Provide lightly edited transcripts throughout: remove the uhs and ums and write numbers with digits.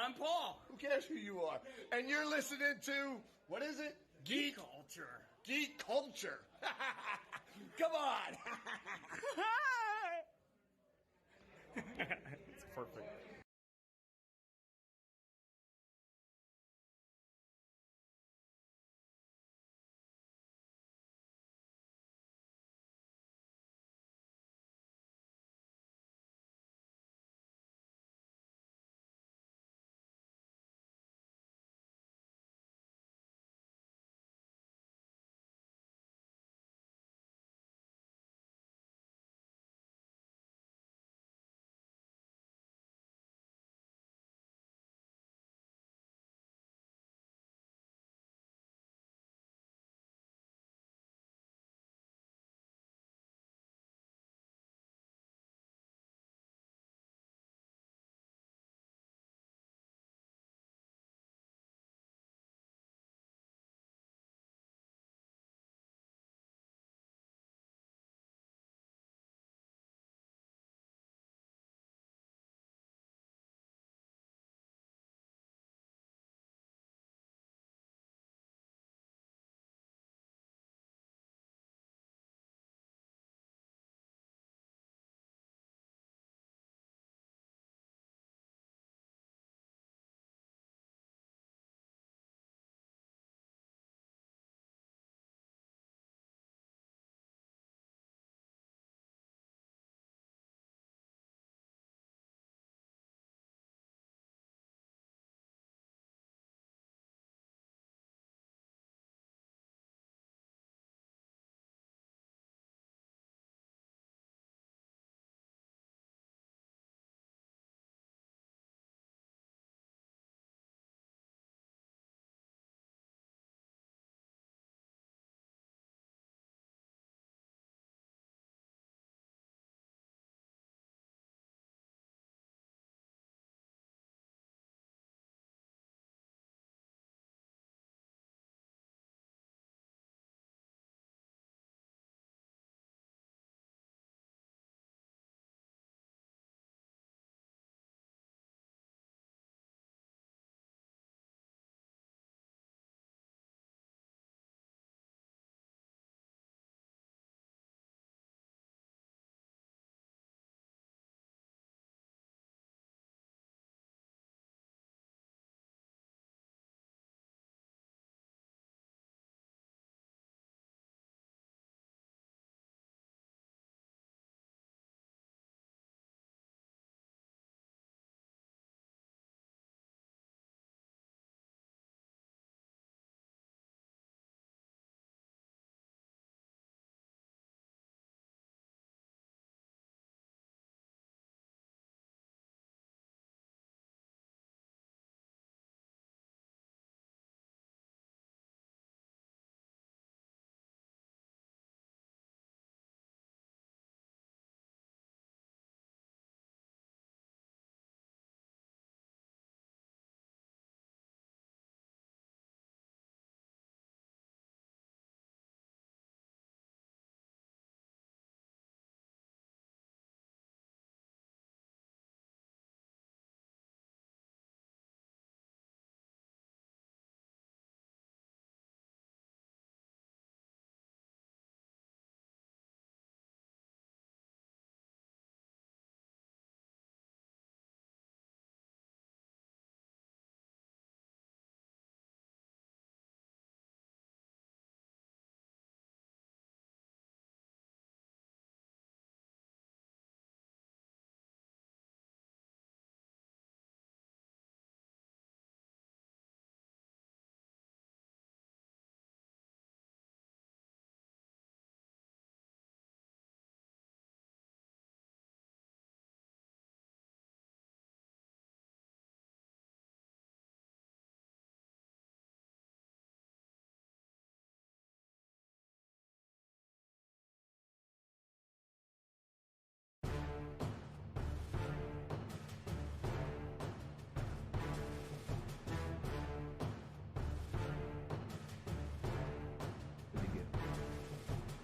I'm Paul. Who cares who you are? And you're listening to, what is it? Geek Culture. Geek Culture. Come on. It's perfect.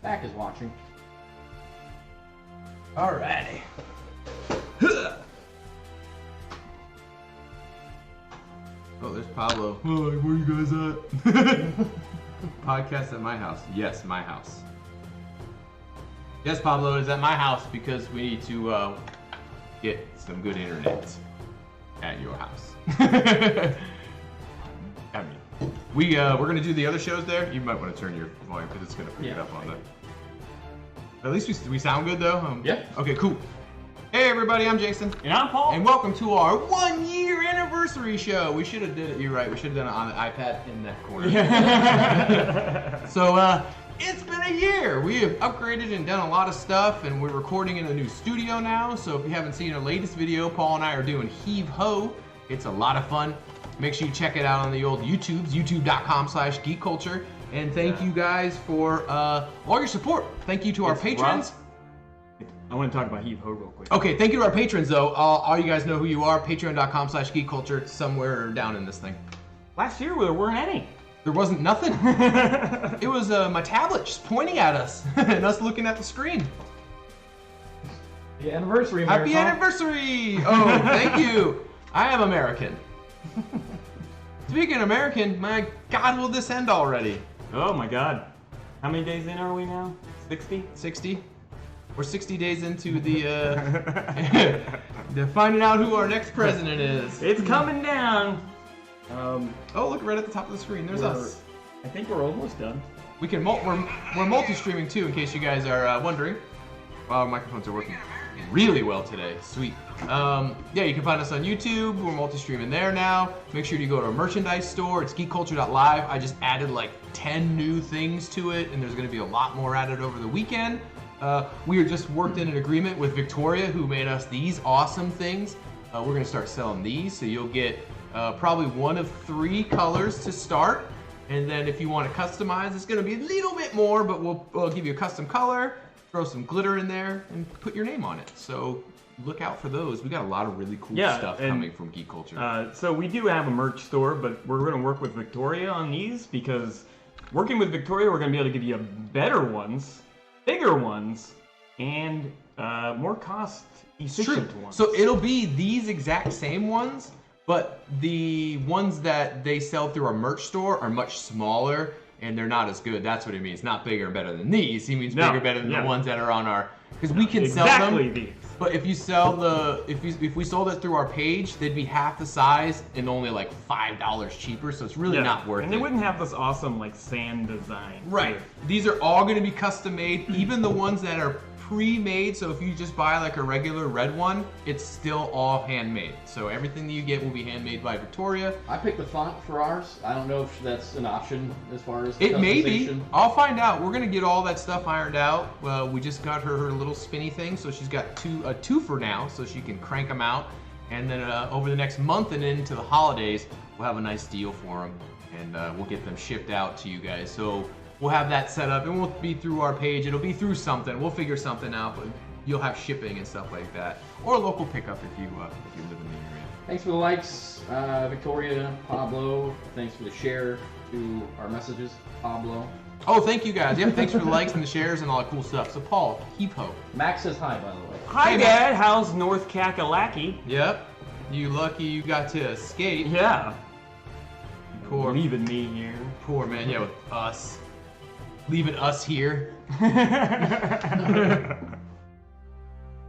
Back is watching. Alrighty. Oh, there's Pablo. Oh, where you guys at? Podcast at my house. Yes, my house. Yes, Pablo, it is at my house because we need to get some good internet at your house. I mean, we're gonna do the other shows there. You might want to turn your volume because it's gonna pick it up on the. At least we sound good though. Yeah. Okay, cool. Hey everybody, I'm Jason. And I'm Paul. And welcome to our 1 year anniversary show. We should have did it, you're right, we should have done it on the iPad in that corner. So, it's been a year. We have upgraded and done a lot of stuff, and we're recording in a new studio now. So if you haven't seen our latest video, Paul and I are doing Heave Ho. It's a lot of fun. Make sure you check it out on the old YouTubes, youtube.com/Geek Culture. And thank you guys for all your support. Thank you to our patrons. I want to talk about Heave Ho real quick. Okay, thank you to our patrons though. All you guys know who you are. Patreon.com/Geek Culture. It's somewhere down in this thing. Last year there weren't any. There wasn't nothing. It was my tablet just pointing at us and us looking at the screen. The anniversary. Happy anniversary! Oh, thank you. I am American. Speaking of American, my God, will this end already? Oh my God. How many days in are we now? 60? 60. We're 60 days into the finding out who our next president is. It's coming down. Oh, look right at the top of the screen. There's us. I think we're almost done. We can we're multi-streaming too, in case you guys are wondering. Wow, our microphones are working really well today. Sweet. Yeah, you can find us on YouTube. We're multi-streaming there now. Make sure you go to our merchandise store. It's geekculture.live. I just added like 10 new things to it, and there's going to be a lot more added over the weekend. We are just worked in an agreement with Victoria, who made us these awesome things. We're going to start selling these, so you'll get probably one of 3 colors to start. And then if you want to customize, it's going to be a little bit more, but we'll give you a custom color, throw some glitter in there, and put your name on it. So look out for those. We got a lot of really cool stuff coming from Geek Culture. So we do have a merch store, but we're going to work with Victoria on these because working with Victoria, we're going to be able to give you better ones, bigger ones, and more cost-efficient ones. So it'll be these exact same ones, but the ones that they sell through our merch store are much smaller, and they're not as good. That's what it means. Not bigger and better than these. He means bigger and better than the ones that are on our... Because we can sell them. These. But if you sell if we sold it through our page, they'd be half the size and only like $5 cheaper. So it's really not worth it. And they wouldn't have this awesome like sand design. Right. These are all going to be custom made. Even the ones that are pre-made. So if you just buy like a regular red one, it's still all handmade. So everything that you get will be handmade by Victoria. I picked the font for ours. I don't know if that's an option as far as it may be. I'll find out. We're gonna get all that stuff ironed out. We just got her little spinny thing, so she's got a two for now, so she can crank them out. And then over the next month and into the holidays, we'll have a nice deal for them, and we'll get them shipped out to you guys. So we'll have that set up, and it won't be through our page. It'll be through something. We'll figure something out, but you'll have shipping and stuff like that, or a local pickup if you live in the area. Thanks for the likes, Victoria, Pablo. Thanks for the share to our messages, Pablo. Oh, thank you guys. Yep, thanks for the likes and the shares and all that cool stuff. So Paul, Heave Ho. Max says hi, by the way. Hi, Hey, Dad. How's North Kakalaki? Yep. You lucky you got to escape. Yeah. Poor, Leaving me here. poor man. Yeah, with us. Leaving us here.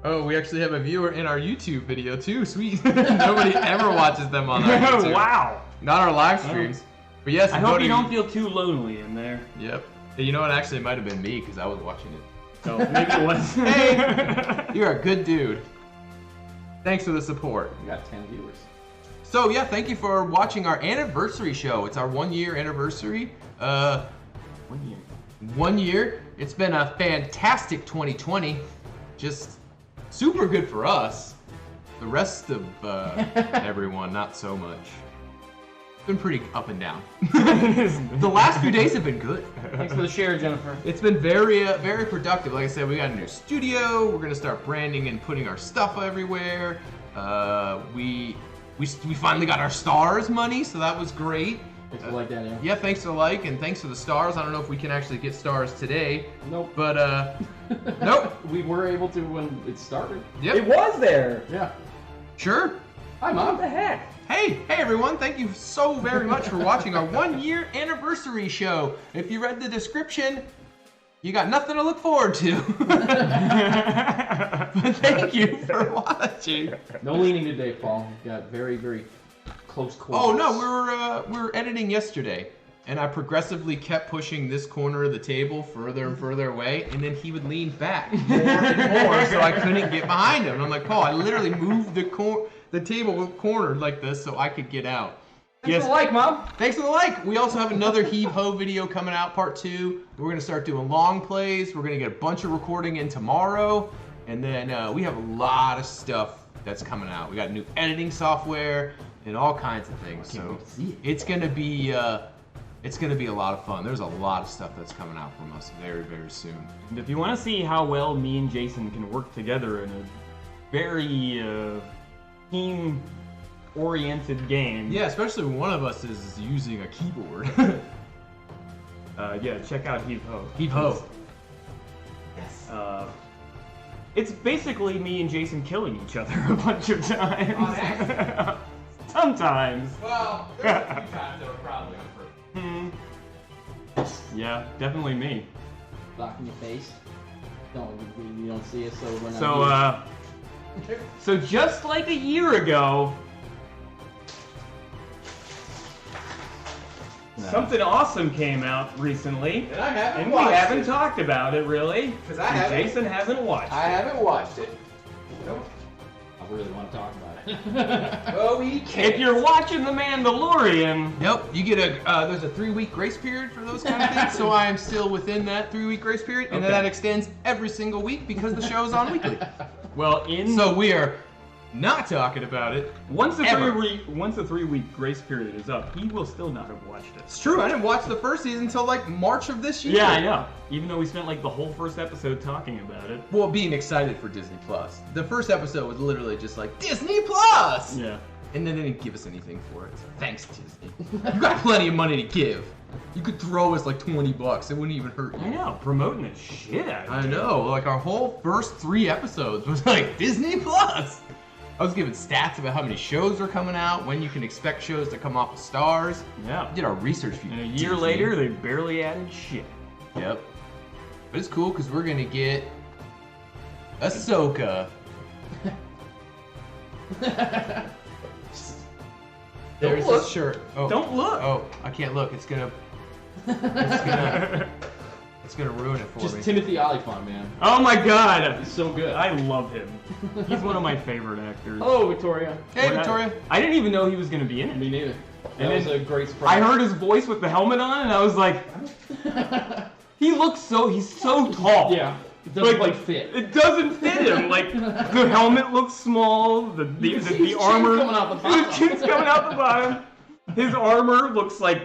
Oh, we actually have a viewer in our YouTube video too. Sweet. Nobody ever watches them on our YouTube. Wow. Not our live streams. But yes, I hope you don't feel too lonely in there. Yep. Hey, you know what? Actually, it might have been me because I was watching it. So maybe it was. Hey, you're a good dude. Thanks for the support. We got 10 viewers. So yeah, thank you for watching our anniversary show. It's our 1 year anniversary. 1 year. 1 year. It's been a fantastic 2020. Just super good for us. The rest of everyone, not so much. It's been pretty up and down. The last few days have been good. Thanks for the share, Jennifer. It's been very, very productive. Like I said, we got a new studio. We're gonna start branding and putting our stuff everywhere. We finally got our stars money, so that was great. Thanks for the like, Daniel. Yeah, thanks for the like and thanks for the stars. I don't know if we can actually get stars today. Nope. But nope. We were able to when it started. Yep. It was there. Yeah. Sure. Hi, Mom. What the heck? Hey, everyone. Thank you so very much for watching our 1-year anniversary show. If you read the description, you got nothing to look forward to. But thank you for watching. No leaning today, Paul. You got very, very close quarters. Oh no, we were editing yesterday, and I progressively kept pushing this corner of the table further and further away, and then he would lean back more and more, so I couldn't get behind him. And I'm like, Paul, I literally moved the table cornered like this so I could get out. Thanks for the like, Mom. Thanks for the like. We also have another Heave Ho video coming out, part 2. We're going to start doing long plays. We're going to get a bunch of recording in tomorrow. And then we have a lot of stuff that's coming out. We got new editing software and all kinds of things. So it's going to be a lot of fun. There's a lot of stuff that's coming out from us very, very soon. And if you want to see how well me and Jason can work together in a very team-oriented game. Yeah, especially when one of us is using a keyboard. Yeah, check out Heave Ho. Heave Ho. Yes. It's basically me and Jason killing each other a bunch of times. Oh, Sometimes. well, there's a few times that were probably Yeah, definitely me. Blocking your face. You don't see us, so we're not. So just like a year ago, something awesome came out recently, And I haven't and we watched haven't it. talked about it really, 'Cause I haven't. Jason hasn't watched I it. haven't watched it. Nope. I really want to talk about it. Well, we can't. If you're watching The Mandalorian, Nope, you get there's a 3-week grace period for those kind of things, so I am still within that 3-week grace period, and then Okay. that extends every single week because the show is on weekly. well, So we are not talking about it. once the ever. 3-week grace period is up, he will still not have watched it. It's true, I didn't watch the first season until like March of this year. Yeah, I know. Even though we spent like the whole first episode talking about it. Well, being excited for Disney Plus. The first episode was literally just like, Disney Plus! Yeah. And then they didn't give us anything for it. So thanks, Disney. You got plenty of money to give. You could throw us like $20. It wouldn't even hurt you. I know, promoting the shit out of I it. know. Like our whole first 3 episodes was like Disney Plus. I was giving stats about how many shows are coming out, when you can expect shows to come off of Stars. Yeah. We did our research for you. And a year Disney. later, they barely added shit. Yep. But it's cool because we're gonna get Ahsoka. There's look. his shirt. Oh. Don't look. Oh, I can't look. It's gonna ruin it for Just me. Timothy Olyphant, man. Oh my god! He's so good. I love him. He's one of my favorite actors. Hello, Victoria. Hey, Victoria. I didn't even know he was gonna be in it. Me neither. And That was then a great surprise. I heard his voice with the helmet on, and I was like, he's so tall. Yeah. It doesn't quite fit. It doesn't fit him. Like the helmet looks small. The chin armor. coming out the bottom. His chin's coming out the bottom. His armor looks like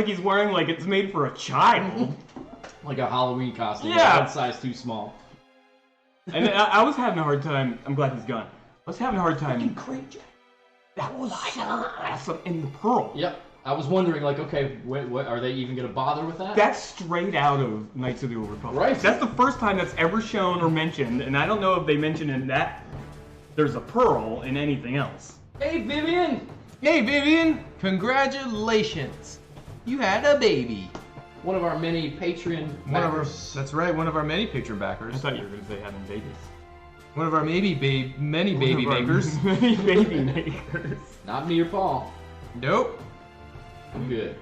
he's wearing like it's made for a child. Like a Halloween costume. Yeah. One size too small. And I was having a hard time. I'm glad he's gone. I was having a hard time. That was so awesome. And the pearl. Yep. I was wondering, like, okay, what are they even gonna bother with that? That's straight out of Knights of the Old Republic. Right. That's the first time that's ever shown or mentioned, and I don't know if they mentioned in that there's a pearl in anything else. Hey, Vivian! Hey, Vivian. Congratulations. You had a baby. One of our many Patreon backers. That's right. One of our many Patreon I backers. thought you were going to say having babies. One of our many baby makers. Many baby makers. Not me or Paul. Nope. I'm good.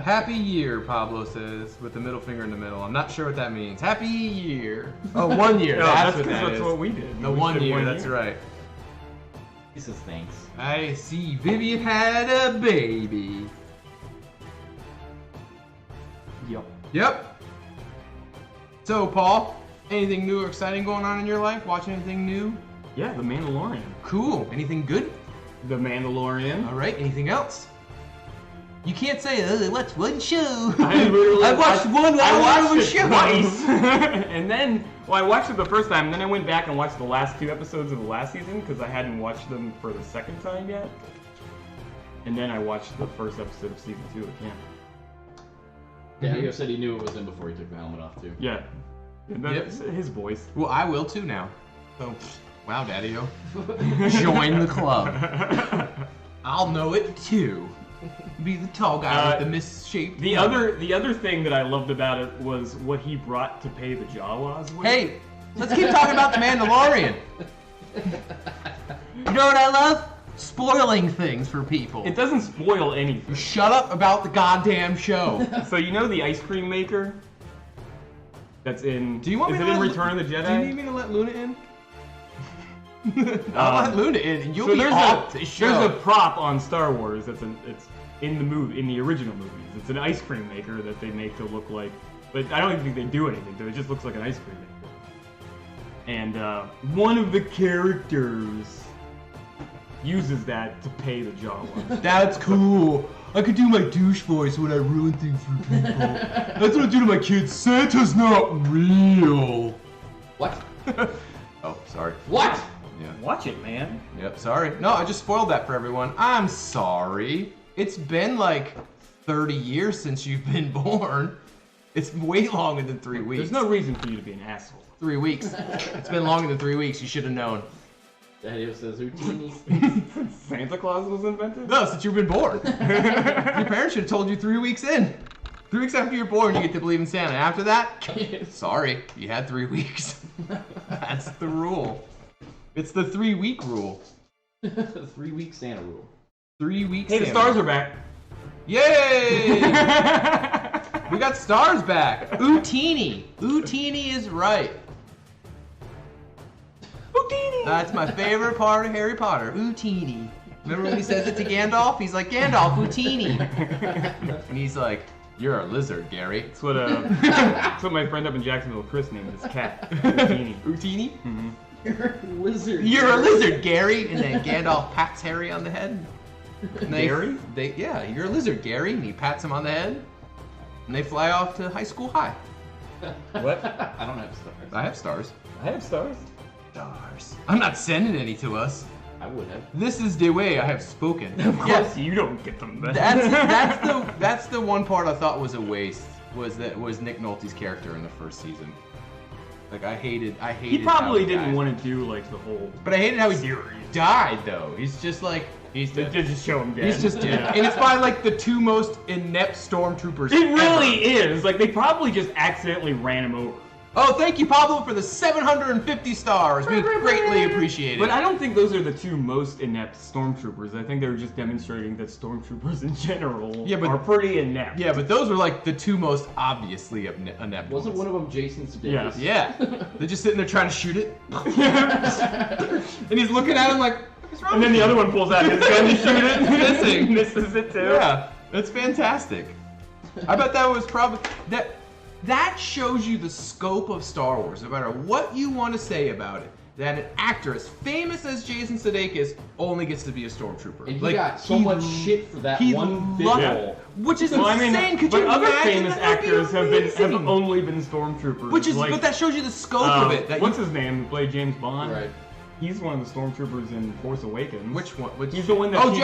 Happy year, Pablo says, with the middle finger in the middle. I'm not sure what that means. Happy year. Oh, 1 year. No, that's what 'cause that that's is. what we did. The We 1 said year, that's right. He says thanks. I see Vivian had a baby. Yep. Yep. So, Paul, anything new or exciting going on in your life? Watching anything new? Yeah, The Mandalorian. Cool. Anything good? The Mandalorian. All right. Anything else? You can't say, oh, I watched one show. I literally I watched one I hour watched of a it show. twice. And then, well, I watched it the first time, and then I went back and watched the last 2 episodes of the last season because I hadn't watched them for the second time yet. And then I watched the first episode of season 2 again. Daddy said he knew it was in before he took the helmet off, too. Yeah. And that's his voice. Well, I will too now. So, wow, Daddy-o. Join the club. I'll I'll know it too. Be the tall guy with the misshaped. The other thing that I loved about it was what he brought to pay the Jawas with. Hey, let's keep talking about the Mandalorian. You know what I love? Spoiling things for people. It doesn't spoil anything. Shut up about the goddamn show. So you know the ice cream maker? That's in. Do you want is me it to in let Return of the Jedi? Do you need me to let Luna in? I'll let Luna in, and you'll So be off the show. there's a prop on Star Wars it's in the movie, in the original movies. It's an ice cream maker that they make to look like, but I don't even think they do anything to it. It just looks like an ice cream maker. And one of the characters uses that to pay the Jawas. That's cool. I could do my douche voice when I ruin things for people. That's what I do to my kids. Santa's not real. What? Oh, sorry. What? Yeah. Watch it, man. Yep, sorry. No, I just spoiled that for everyone. I'm sorry. It's been like 30 years since you've been born. It's way longer than 3 weeks. There's no reason for you to be an asshole. 3 weeks. It's been longer than 3 weeks. You should have known. Daddy says Houdini. Santa Claus was invented? No, since you've been born. Your parents should have told you 3 weeks in. 3 weeks after you're born, you get to believe in Santa. After that, sorry, you had 3 weeks. That's the rule. It's the 3 week rule. 3 week Santa rule. 3 weeks. Hey, the stars are back. Yay! We got stars back. Ootini. Ootini is right. Houdini! That's my favorite part of Harry Potter. Ootini. Remember when he says it to Gandalf? He's like, Gandalf, Ootini. And he's like, you're a lizard, Gary. That's what my friend up in Jacksonville, Chris, named his cat. Houdini. Ootini? Mm-hmm. You're a lizard. You're a lizard, Gary. And then Gandalf pats Harry on the head. And Gary? Yeah, you're a lizard, Gary. And he pats him on the head. And they fly off to high school high. What? I don't have stars. I have stars. I have stars. Stars. I'm not sending any to us. I would have. This is the way I have spoken. Of course, you don't get them. Then. That's the one part I thought was a waste. Was Nick Nolte's character in the first season. Like I hated. He probably didn't want to do like the whole. But I hated how he series. died though. He's just like They just show him dead. He's just dead. And it's by like the two most inept stormtroopers. It really ever. is. Like they probably just accidentally ran him over. Oh, thank you, Pablo, for the 750 stars. We greatly appreciate it. But I don't think those are the two most inept stormtroopers. I think they were just demonstrating that stormtroopers in general are pretty inept. Yeah, but those were like the two most obviously inept. Wasn't one of them Jason Sudeikis? Yeah. They're just sitting there trying to shoot it. And he's looking at him like, what's wrong And then with the you? other one pulls out his gun to shoot it. Missing. Misses it too. Yeah, that's fantastic. I bet that was probably that shows you the scope of Star Wars. No matter what you want to say about it, that an actor as famous as Jason Sudeikis only gets to be a stormtrooper. And he got so much shit for that one big lucky, role. which is Well, I mean, insane. Could but you other imagine? famous That would be actors have amazing. only been stormtroopers. Which is, like, but that shows you the scope of it. That what's you, his name? Who played James Bond? Right. He's one of the stormtroopers in Force Awakens. which one? Which, He's the one that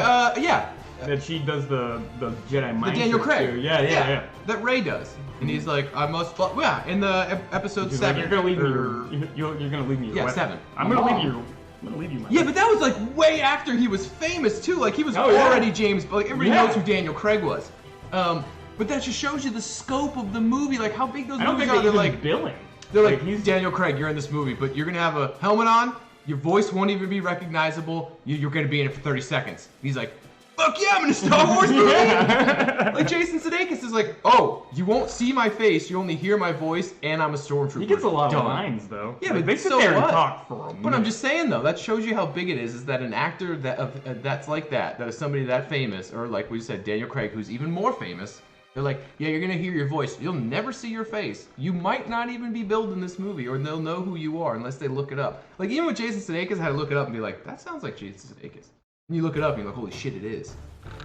yeah. that she does the Jedi mind The Daniel trick Craig. to. Yeah. That Ray does. And he's like, I must. Yeah, in the episode He's like, 7. you're gonna leave or- me. You're gonna leave me. Your Yeah, weapon. 7. I'm gonna leave you. I'm gonna leave you. My Yeah, weapon. but that was like way after he was famous too. Like he was Oh, yeah. already James. Like everybody Yeah. knows who Daniel Craig was. But that just shows you the scope of the movie. Like how big those I don't movies think are. they They're even like bill him. they're like he's Daniel Craig. You're in this movie, but you're gonna have a helmet on. Your voice won't even be recognizable. You're gonna be in it for 30 seconds. He's like, fuck yeah, I'm in a Star Wars movie. Like Jason Sudeikis is like, oh, you won't see my face, you only hear my voice, and I'm a stormtrooper. He gets a lot Done. of lines though. Yeah, Like, but they sit so there what? and talk for a minute. But I'm just saying though, that shows you how big it is that an actor that's like that is somebody that famous, or like we said, Daniel Craig, who's even more famous. They're like, yeah, you're gonna hear your voice. You'll never see your face. You might not even be billed in this movie, or they'll know who you are unless they look it up. Like even with Jason Sudeikis, I had to look it up and be like, that sounds like Jason Sudeikis. And you look it up and you're like, holy shit, it is.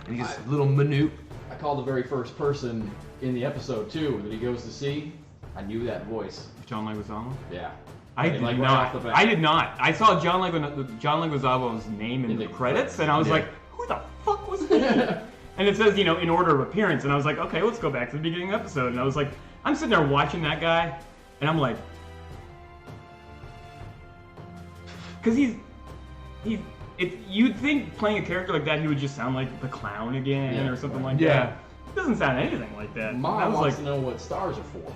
And he gets a little minute. I called the very first person in the episode too that he goes to see. I knew that voice. John Leguizamo. Yeah. I did Like, right not. off the bat. I did not. I saw John Leguizamo's name in the credits, and I was Yeah. like, "Who the fuck was that?" And it says, in order of appearance, and I was like, "Okay, let's go back to the beginning of the episode." And I was like, I'm sitting there watching that guy, and I'm like, because he's in You'd think playing a character like that, he would just sound like the clown again or something like that. It doesn't sound anything like that. Mom wants to know what stars are for.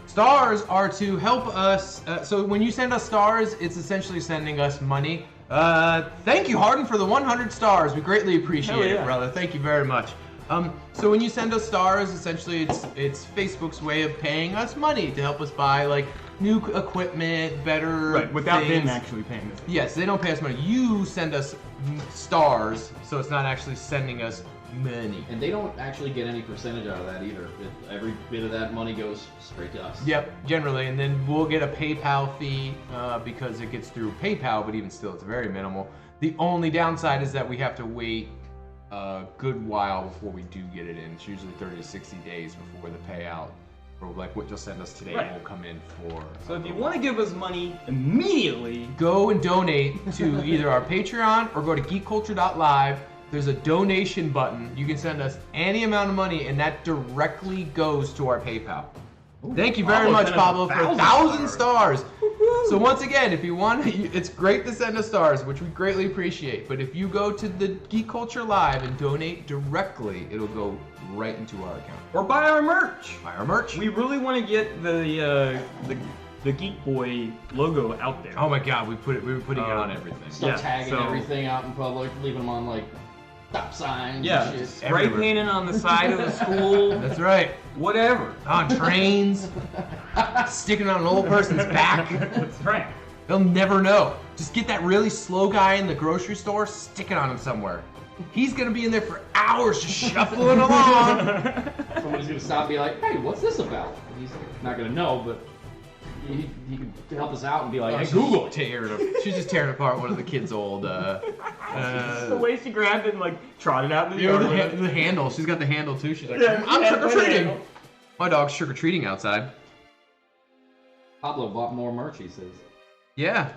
Stars are to help us. So when you send us stars, it's essentially sending us money. Thank you, Harden, for the 100 stars. We greatly appreciate it, brother. Thank you very much. So when you send us stars, essentially it's Facebook's way of paying us money to help us buy like new equipment, better without things. them actually paying us. Yes, they don't pay us money. You send us stars, so it's not actually sending us money. And they don't actually get any percentage out of that either. Every bit of that money goes straight to us. Yep, generally, and then we'll get a PayPal fee because it gets through PayPal, but even still, it's very minimal. The only downside is that we have to wait a good while before we do get it in. It's usually 30 to 60 days before the payout, or like what you'll send us today will come in for. So if you want to give us money immediately, go and donate to either our Patreon or go to geekculture.live. There's a donation button. You can send us any amount of money, and that directly goes to our PayPal. Ooh, thank you very much, Pablo, for 1,000 stars. So once again, if you want, it's great to send us stars, which we greatly appreciate. But if you go to the Geek Culture Live and donate directly, it'll go right into our account. Or buy our merch. Buy our merch. We really want to get the Geek Boy logo out there. Oh my God, we were putting it on everything. Start tagging everything out in public, leaving them on like stop signs. Yeah, and shit. spray painting on the side of the school. That's right. Whatever. On trains, sticking on an old person's back. That's right. They'll never know. Just get that really slow guy in the grocery store, stick it on him somewhere. He's gonna be in there for hours just shuffling along. Somebody's gonna stop and be like, hey, what's this about? He's not gonna know, but he could help us out and be like, hey, Google it. She's just tearing apart one of the kids' old. The way she grabbed it and like trotted out in the yard. The handle. She's got the handle too. She's like, I'm trick or treating. My dog's trick or treating outside. Pablo bought more merch, he says. Yeah.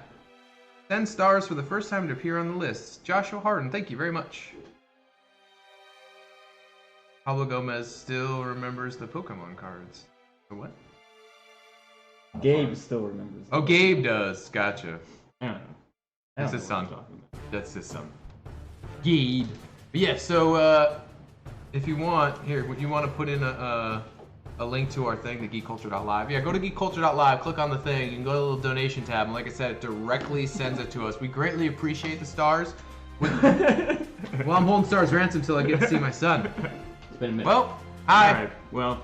10 stars for the first time to appear on the list. Joshua Harden, thank you very much. Pablo Gomez still remembers the Pokemon cards. The what? Gabe still remembers. Oh, Gabe does. Gotcha. I don't know. That's his son. That's his son. Gabe. But yeah, so if you want, here, you want to put in a link to our thing, the geekculture.live. Yeah, go to geekculture.live, click on the thing, you can go to the little donation tab, and like I said, it directly sends it to us. We greatly appreciate the stars. Well, I'm holding stars ransom until I get to see my son. It's been a minute. Well, hi. All right, well,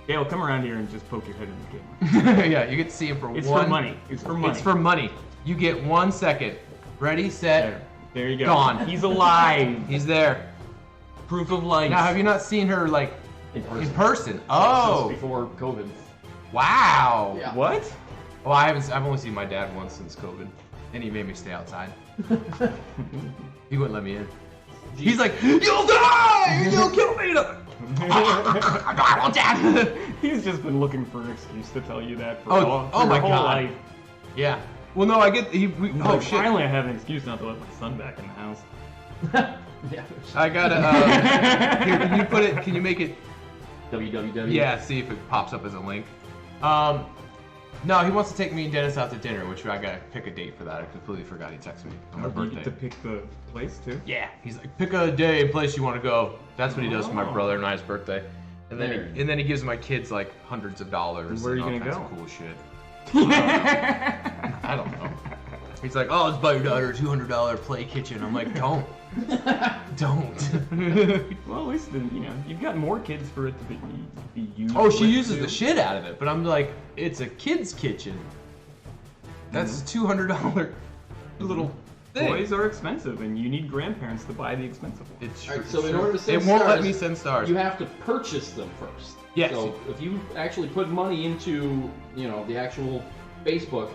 Gail, come around here and just poke your head in the camera. Yeah, you get to see him for It's for money. It's for money. It's for money. You get 1 second. Ready, set, there you go. Gone. He's alive. He's there. Proof of life. Now, have you not seen her, like, in person? Oh. Since before COVID. Wow. Yeah. What? Well, I've only seen my dad once since COVID, and he made me stay outside. He wouldn't let me in. He's like, you'll die! You'll kill me! I won't, Dad! He's just been looking for an excuse to tell you that for Oh for my your whole God. life. Yeah. Well, no, I get. Oh shit! Finally, I have an excuse not to let my son back in the house. Yeah. I gotta. Here, can you put it? Can you make it? www. Yeah. See if it pops up as a link. No, he wants to take me and Dennis out to dinner, which I gotta pick a date for that. I completely forgot he texted me on my You birthday. get to pick the place too. Yeah, he's like, pick a day and place you want to go. That's what he does for my brother and I's birthday. And then he gives my kids like hundreds of dollars. Where are you and all gonna kinds go? of cool shit. I don't know. He's like, oh, let's buy your daughter a $200 play kitchen. I'm like, don't. Don't. Well, at least you've got more kids for it to be used. Oh, she with, uses too. the shit out of it, but I'm like, it's a kid's kitchen. That's $200 little thing. Toys are expensive, and you need grandparents to buy the expensive ones. It's All true. right, so in order to send it won't stars, let me send stars. You have to purchase them first. Yes. So if you actually put money into, the actual Facebook,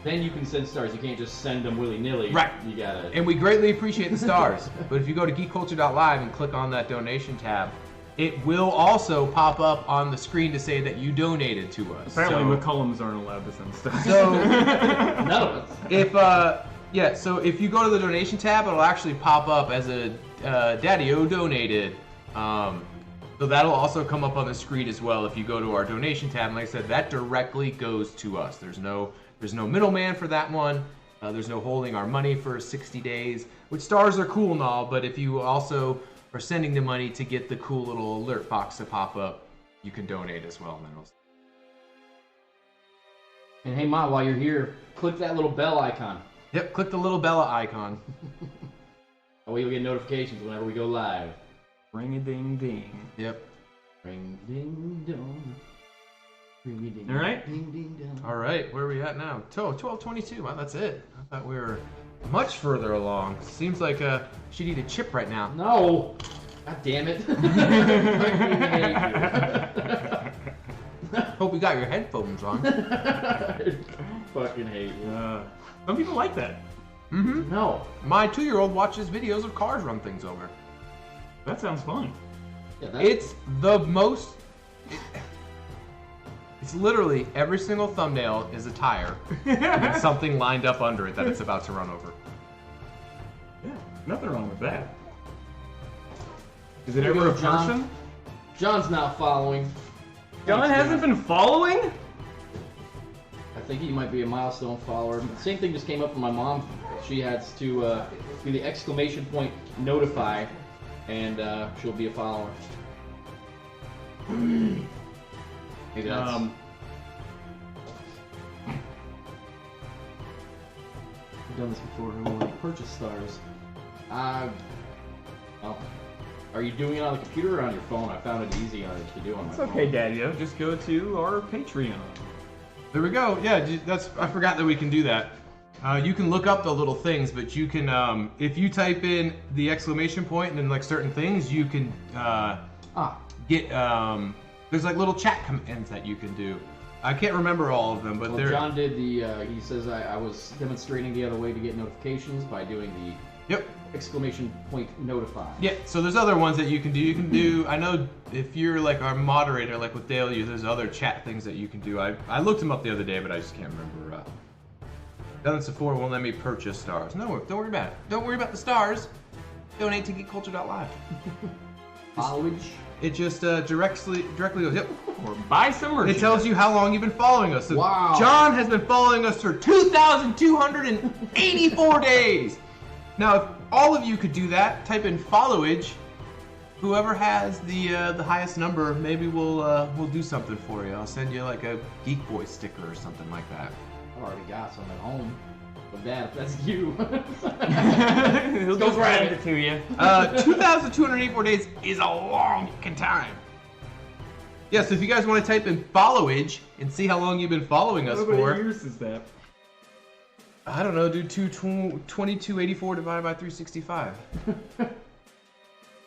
then you can send stars. You can't just send them willy-nilly. Right. You gotta. And we greatly appreciate the stars. But if you go to geekculture.live and click on that donation tab, it will also pop up on the screen to say that you donated to us. Apparently, so, McCullums aren't allowed to send stuff. So None of us. so if you go to the donation tab, it'll actually pop up as a Daddy-O donated. So that'll also come up on the screen as well if you go to our donation tab. And like I said, that directly goes to us. There's no middleman for that one. There's no holding our money for 60 days, which stars are cool and all, but if you also are sending the money to get the cool little alert box to pop up, you can donate as well. And hey, Ma, while you're here, click that little bell icon. Yep, click the little Bella icon. That way you'll get notifications whenever we go live. Ring-a-ding-ding. Yep. Ring ding dong. Ring ding. All right. Ding ding dong. All right, where are we at now? 12:22. Wow, that's it. I thought we were much further along. Seems like she'd eat a chip right now. No. God damn it. Hope you got your headphones on. Fucking hate you. Some people like that. Mm-hmm. No. My 2-year-old watches videos of cars run things over. That sounds fun. Yeah, It's the most... It's literally every single thumbnail is a tire and something lined up under it that it's about to run over. Yeah, nothing wrong with that. Is it Here we ever a go, John. person? John's not following. John Thanks, hasn't been following? I think he might be a milestone follower. Same thing just came up for my mom. She has to do the exclamation point notify, and she'll be a follower. Maybe that's... I've done this before. Who will purchase stars? Well, are you doing it on the computer or on your phone? I found it easy to do on my It's phone. okay, Daddy-O. Just go to our Patreon. There we go. Yeah, I forgot that we can do that. You can look up the little things, but you can, if you type in the exclamation point and then like certain things, you can get, there's like little chat commands that you can do. I can't remember all of them, but well, they're... John did the, he says I was demonstrating the other way to get notifications by doing the exclamation point notify. Yeah, so there's other ones that you can do. You can do, I know if you're like our moderator, like with Dale, there's other chat things that you can do. I looked them up the other day, but I just can't remember. Done Sephora won't let me purchase stars. No, don't worry about it. Don't worry about the stars. Donate to GeekCulture.live. College. It just directly goes, yep. Or buy some merchandise. It tells you how long you've been following us. So Wow. John has been following us for 2,284 days. Now, if all of you could do that, type in followage. Whoever has the highest number, maybe we'll do something for you. I'll send you like a Geek Boy sticker or something like that. I've already got some at home. But Dad, if that's you. He'll Go just grab send it. it to you. 2,284 days is a long time. Yeah, so if you guys want to type in followage and see how long you've been following us How many for, years is that? I don't know, do 2284 divided by 365.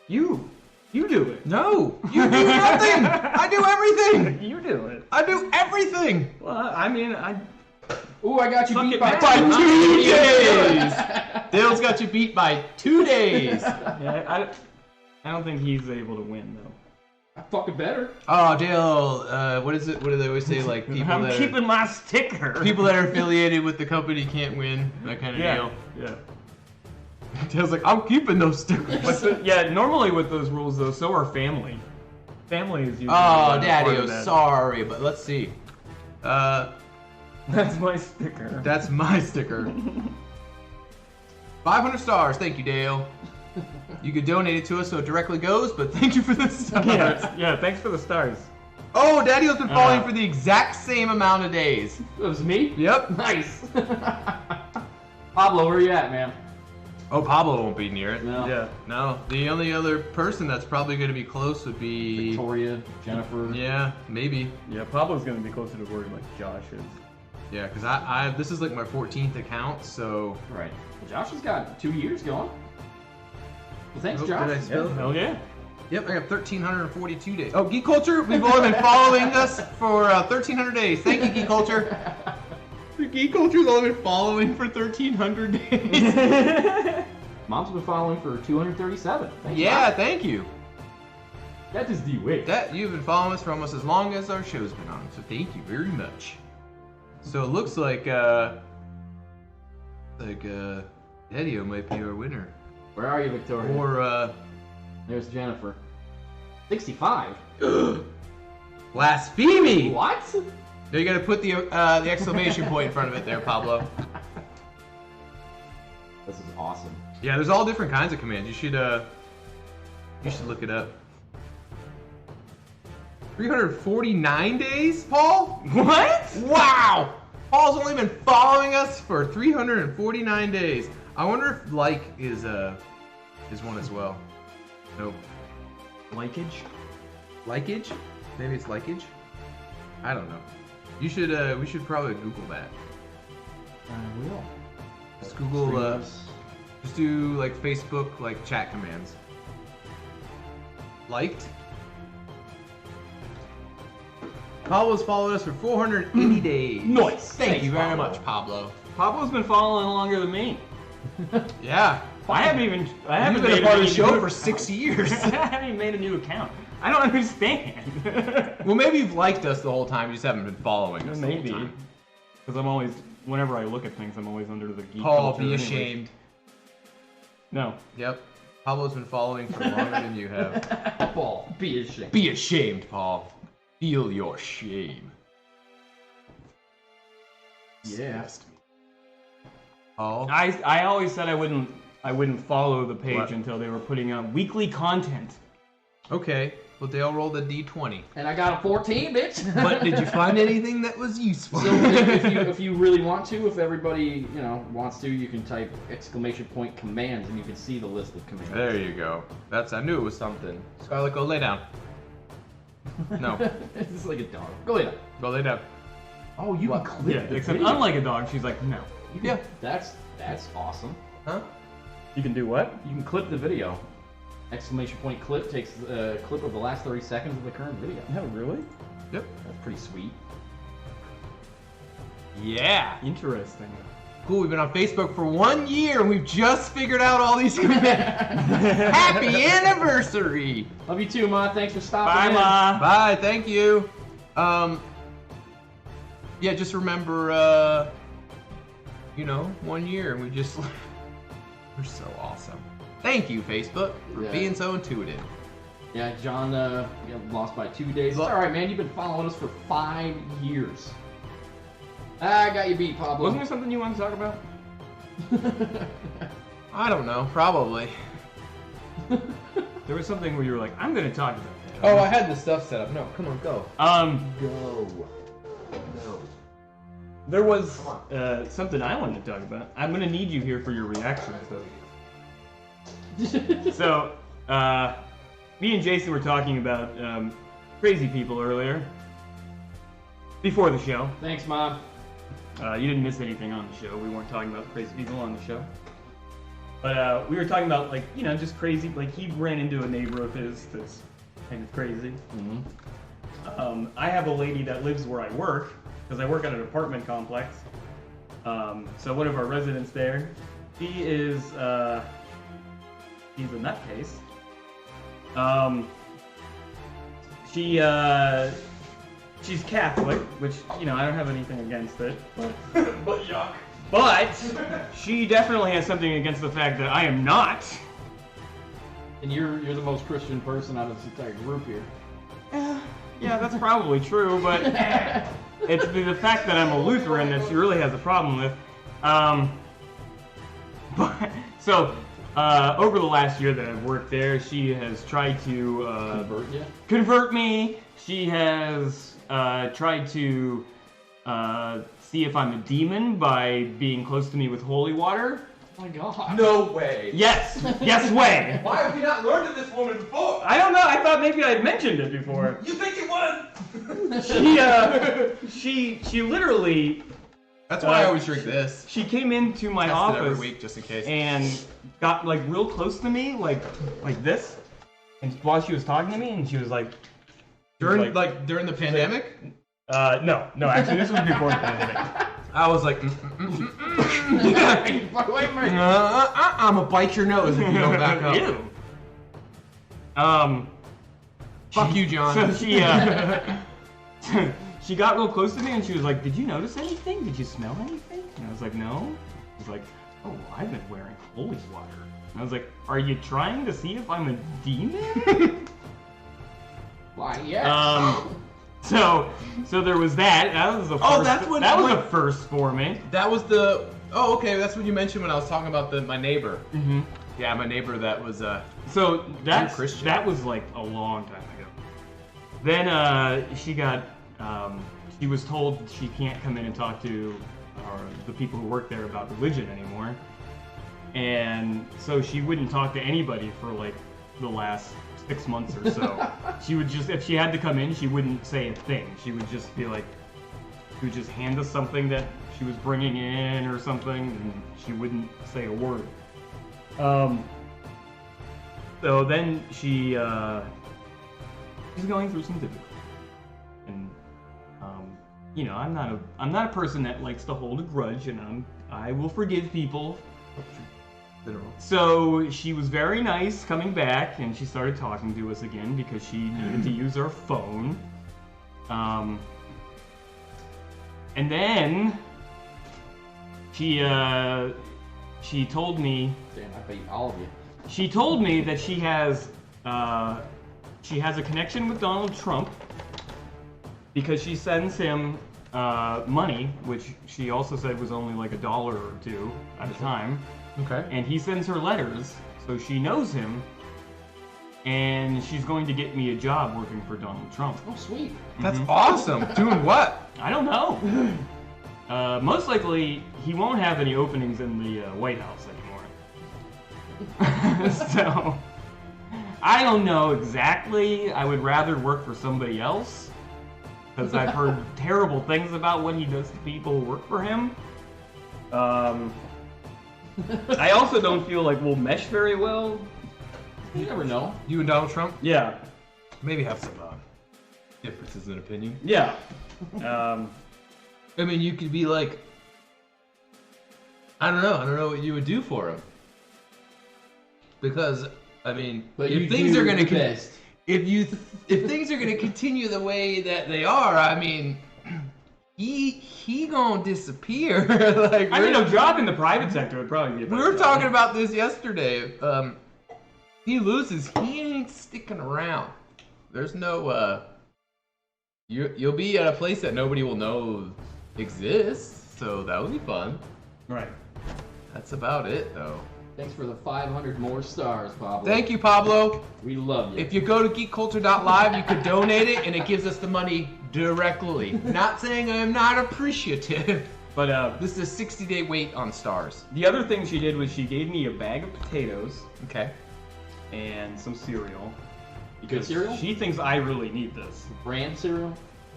You do it. No, you do nothing. I do everything. You do it. I do everything. Well, I mean, Ooh, I got you Suck beat it by back. By 2 2 days. Dale's got you beat by 2 days. yeah, I don't think he's able to win though. I fucking better. Oh, Dale, what is it? What do they always say? Like people I'm that keeping my sticker. people that are affiliated with the company can't win. That kind of deal. Yeah. Dale's like, I'm keeping those stickers. But yeah, normally with those rules though, so are family. Family is usually Oh, part of Daddy, that. sorry, but let's see. That's my sticker. That's my sticker. 500 stars, thank you, Dale. You could donate it to us so it directly goes, but thank you for the stars. yeah, thanks for the stars. Oh, Daddy-O's been following for the exact same amount of days. It was me? Yep. Nice. Pablo, where you at, man? Oh, Pablo won't be near it. No. Yeah. No, the only other person that's probably going to be close would be... Victoria, Jennifer. Yeah, maybe. Yeah, Pablo's gonna be closer to where like Josh is. Yeah, because I this is like my 14th account, so... Right. Well, Josh has got 2 years going. Well, thanks, Oh, Josh. did I spell it? Hell yeah. Yep, I got 1,342 days. Oh, Geek Culture, we've only been following us for 1,300 days. Thank you, Geek Culture. The Geek Culture's only been following for 1,300 days. Mom's been following for 237. Thanks, Yeah, Mom. thank you. That is the way. That you've been following us for almost as long as our show's been on, so thank you very much. So it looks like Daddy-O might be our winner. Where are you, Victoria? Or There's Jennifer. 65. blasphemy! What? Now you gotta put the exclamation point in front of it there, Pablo. This is awesome. Yeah, there's all different kinds of commands. You should look it up. 349 days, Paul? What? Wow! Paul's only been following us for 349 days. I wonder if like is one as well. Nope. Likeage? Likeage? Maybe it's likeage? I don't know. You should we should probably Google that. We will. Just Google just do like Facebook like chat commands. Liked. Pablo's followed us for 480 days. Nice. Thank you very Pablo. much, Pablo. Pablo's been following longer than me. Yeah. I haven't You've been been a part of the show new- for 6 years. I haven't even made a new account. I don't understand. Well, maybe you've liked us the whole time. You just haven't been following us. Maybe. The whole time. Because I'm always, whenever I look at things, I'm always under the geek Paul, culture be anyway. ashamed. No. Yep. Pablo's been following for longer than you have. Paul, be ashamed. Be ashamed, Paul. Feel your shame. Yeah. Paul. I always said I wouldn't follow the page What? until they were putting out weekly content. Okay. Well, Dale rolled a d20. And I got a 14, bitch. But did you find anything that was useful? So if you really want to, if everybody wants to, you can type ! commands and you can see the list of commands. There you go. I knew it was something. Scarlett, go lay down. No. It's just like a dog. Go lay down. Go lay down. Oh, you can clip Yeah, the except video. unlike a dog, she's like, no. Yeah. That's awesome. Huh? You can do what? You can clip the video. ! Clip takes a clip of the last 30 seconds of the current video. No, really? Yep. That's pretty sweet. Yeah. Interesting. Cool. We've been on Facebook for 1 year and we've just figured out all these commands. Happy anniversary. Love you too, Ma. Thanks for stopping Bye, in. Ma. Bye. Thank you. Yeah, just remember, 1 year and we're so awesome. Thank you, Facebook, for Yeah. being so intuitive. Yeah, John lost by 2 days. It's alright, man. You've been following us for 5 years. I got you beat, Pablo. Wasn't there something you wanted to talk about? I don't know. Probably. There was something where you were like, I'm going to talk about that. Oh, I had the stuff set up. No, come on, go. Go. There was something I wanted to talk about. I'm going to need you here for your reactions, though. So, me and Jason were talking about crazy people earlier. Before the show. Thanks, Mom. You didn't miss anything on the show. We weren't talking about crazy people on the show. But we were talking about, just crazy. Like, he ran into a neighbor of his that's kind of crazy. Mm-hmm. I have a lady that lives where I work, because I work at an apartment complex. So one of our residents there, he is, he's a nutcase. She's Catholic, which, I don't have anything against it. But yuck. But she definitely has something against the fact that I am not. And you're the most Christian person out of this entire group here. Yeah, that's probably true, but it's the fact that I'm a Lutheran that she really has a problem with. Over the last year that I've worked there, she has tried to convert me. She has tried to see if I'm a demon by being close to me with holy water. Oh my God. No way. Yes! Yes way! Why have we not learned of this woman before? I don't know, I thought maybe I'd mentioned it before. You think it was? She literally... That's why I always drink this. She came into my Test it office every week just in case. and got real close to me, like this, and while she was talking to me, and she was like, During the pandemic? no, actually this was before the pandemic. I was like, I'm gonna bite your nose if you don't back up. Ew. Fuck you, John. So she she got real close to me and she was like, "Did you notice anything? Did you smell anything?" And I was like, "No." I was like, "Oh, well, I've been wearing holy water." And I was like, "Are you trying to see if I'm a demon?" Why, yes. So there was that. That was the first. that's what- that was the first for me. That was the Oh, okay. That's what you mentioned when I was talking about my neighbor. Mm-hmm. Yeah, my neighbor that was So Christian. that was like a long time ago. Then she was told she can't come in and talk to the people who work there about religion anymore. And so she wouldn't talk to anybody for like the last 6 months or so. She would just, if she had to come in, she wouldn't say a thing. She would just be like, she would just hand us something that she was bringing in or something, and she wouldn't say a word. So then she's going through some difficulty, and you know, I'm not a person that likes to hold a grudge, and I will forgive people. So she was very nice coming back, and she started talking to us again because she needed to use our phone. And then she told me. Damn, I beat all of you. She told me that she has a connection with Donald Trump because she sends him money, which she also said was only like $1 or $2 at a time. Okay. And he sends her letters, so she knows him, and she's going to get me a job working for Donald Trump. Oh, sweet. That's awesome. Doing what? I don't know. Most likely, he won't have any openings in the White House anymore. So, I don't know exactly. I would rather work for somebody else, because I've heard terrible things about what he does to people who work for him. I also don't feel like we'll mesh very well. You never know. You and Donald Trump? Yeah. Maybe have some differences in opinion. Yeah. I mean, you could be like, I don't know what you would do for him. Because, I mean, But if you things do are gonna your best. if things are gonna continue the way that they are, I mean, he gonna disappear. Like, I mean, a job in the private sector would probably be a we better were job. talking about this yesterday. He loses, he ain't sticking around. There's no you'll be at a place that nobody will know exists, so that would be fun. Right. That's about it, though. Thanks for the 500 more stars, Pablo. Thank you, Pablo. We love you. If you go to geekculture.live, you could donate it, and it gives us the money directly. Not saying I am not appreciative, But this is a 60-day wait on stars. the other thing she did was she gave me a bag of potatoes Okay. and some cereal. Good Because cereal? she thinks I really need this. Brand cereal?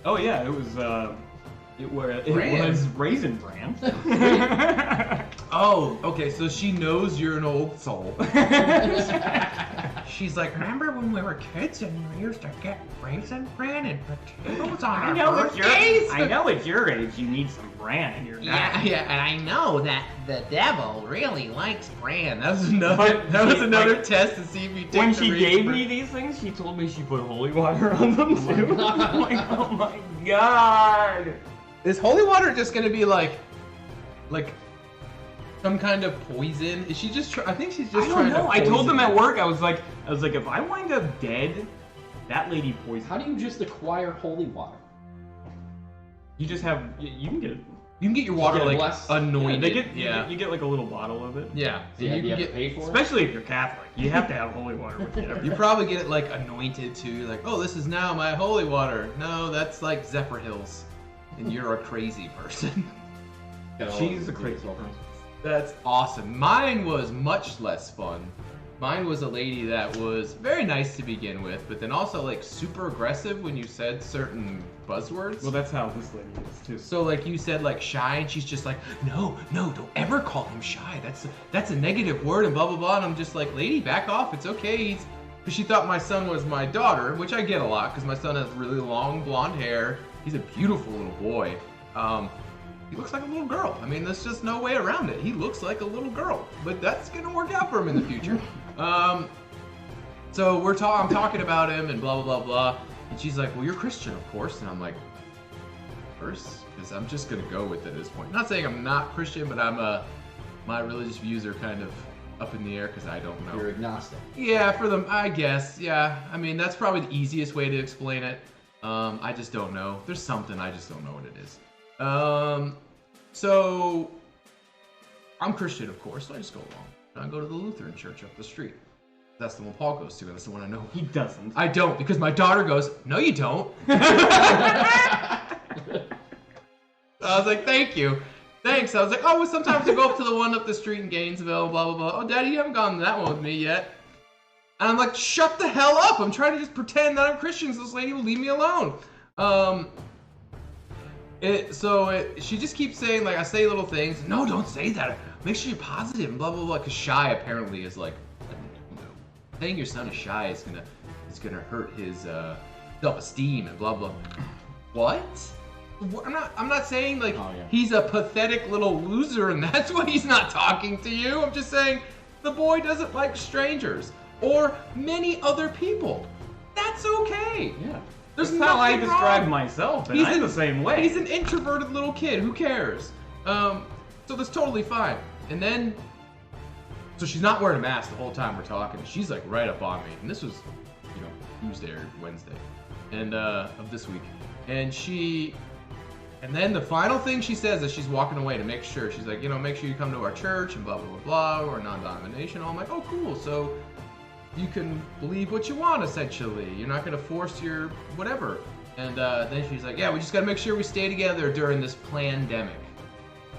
Oh yeah, it was Bran? Raisin Bran. Oh, okay, so she knows you're an old soul. She's like, remember when we were kids and we used to get Raisin Bran and potatoes on our birthdays? I know at your age you need some bran in your diet. Yeah, and I know that the devil really likes bran. That was But another like, test to see if you take When the she Raisin gave Bran. me these things, she told me she put holy water on them too. God. I'm like, oh my god. Is holy water just gonna be like some kind of poison? Is she just? I think she's just I don't trying know. to. I told them poison at you. work, I was like, if I wind up dead, that lady poisoned. How do you just acquire holy water? You just have, you can get it. You can get your water Get like less- anointed. You get like a little bottle of it. Yeah. Do you have can to get. pay for it? Especially if you're Catholic, you have to have holy water with you. You probably get it like anointed too. You're like, oh, this is now my holy water. No, that's like Zephyr Hills, and you're a crazy person. She's a crazy person. That's awesome. Mine was much less fun. Mine was a lady that was very nice to begin with, but then also like super aggressive when you said certain buzzwords. Well, that's how this lady is too. So like you said like shy, and she's just like, no, don't ever call him shy. That's a negative word and blah blah blah. And I'm just like, lady, back off. It's okay. Because she thought my son was my daughter, which I get a lot because my son has really long blonde hair. He's a beautiful little boy. He looks like a little girl. I mean, there's just no way around it. He looks like a little girl, but that's gonna work out for him in the future. So I'm talking about him and blah blah blah blah, and she's like, "Well, you're Christian, of course," and I'm like, "First, because I'm just gonna go with it at this point. Not saying I'm not Christian, but my religious views are kind of up in the air because I don't know. You're agnostic. Yeah, for them, I guess. Yeah, I mean that's probably the easiest way to explain it. I just don't know. There's something I just don't know what it is. So I'm Christian, of course, so I just go along. And I go to the Lutheran church up the street. That's the one Paul goes to, and that's the one I know. He doesn't. I don't, because my daughter goes, no, you don't. I was like, thank you. Thanks. I was like, oh, well, sometimes I go up to the one up the street in Gainesville, blah, blah, blah. Oh, Daddy, you haven't gone to that one with me yet. And I'm like, shut the hell up. I'm trying to just pretend that I'm Christian so this lady will leave me alone. She just keeps saying, like, I say little things. No, don't say that. Make sure you're positive and blah, blah, blah. Because shy apparently is like, saying your son is shy is gonna hurt his self-esteem and blah, blah. What? I'm not saying like he's a pathetic little loser and that's why he's not talking to you. I'm just saying the boy doesn't like strangers or many other people. That's okay. Yeah. There's That's how I nothing describe wrong. myself, and I'm the same way. He's an introverted little kid. Who cares? So that's totally fine. And then, so she's not wearing a mask the whole time we're talking. She's like right up on me. And this was, Tuesday or Wednesday, and of this week. And then the final thing she says as she's walking away to make sure, she's like, make sure you come to our church and blah, blah, blah, blah. We're non-denominational. I'm like, oh, cool. So you can believe what you want, essentially. You're not going to force your whatever. And then she's like, yeah, we just got to make sure we stay together during this pandemic.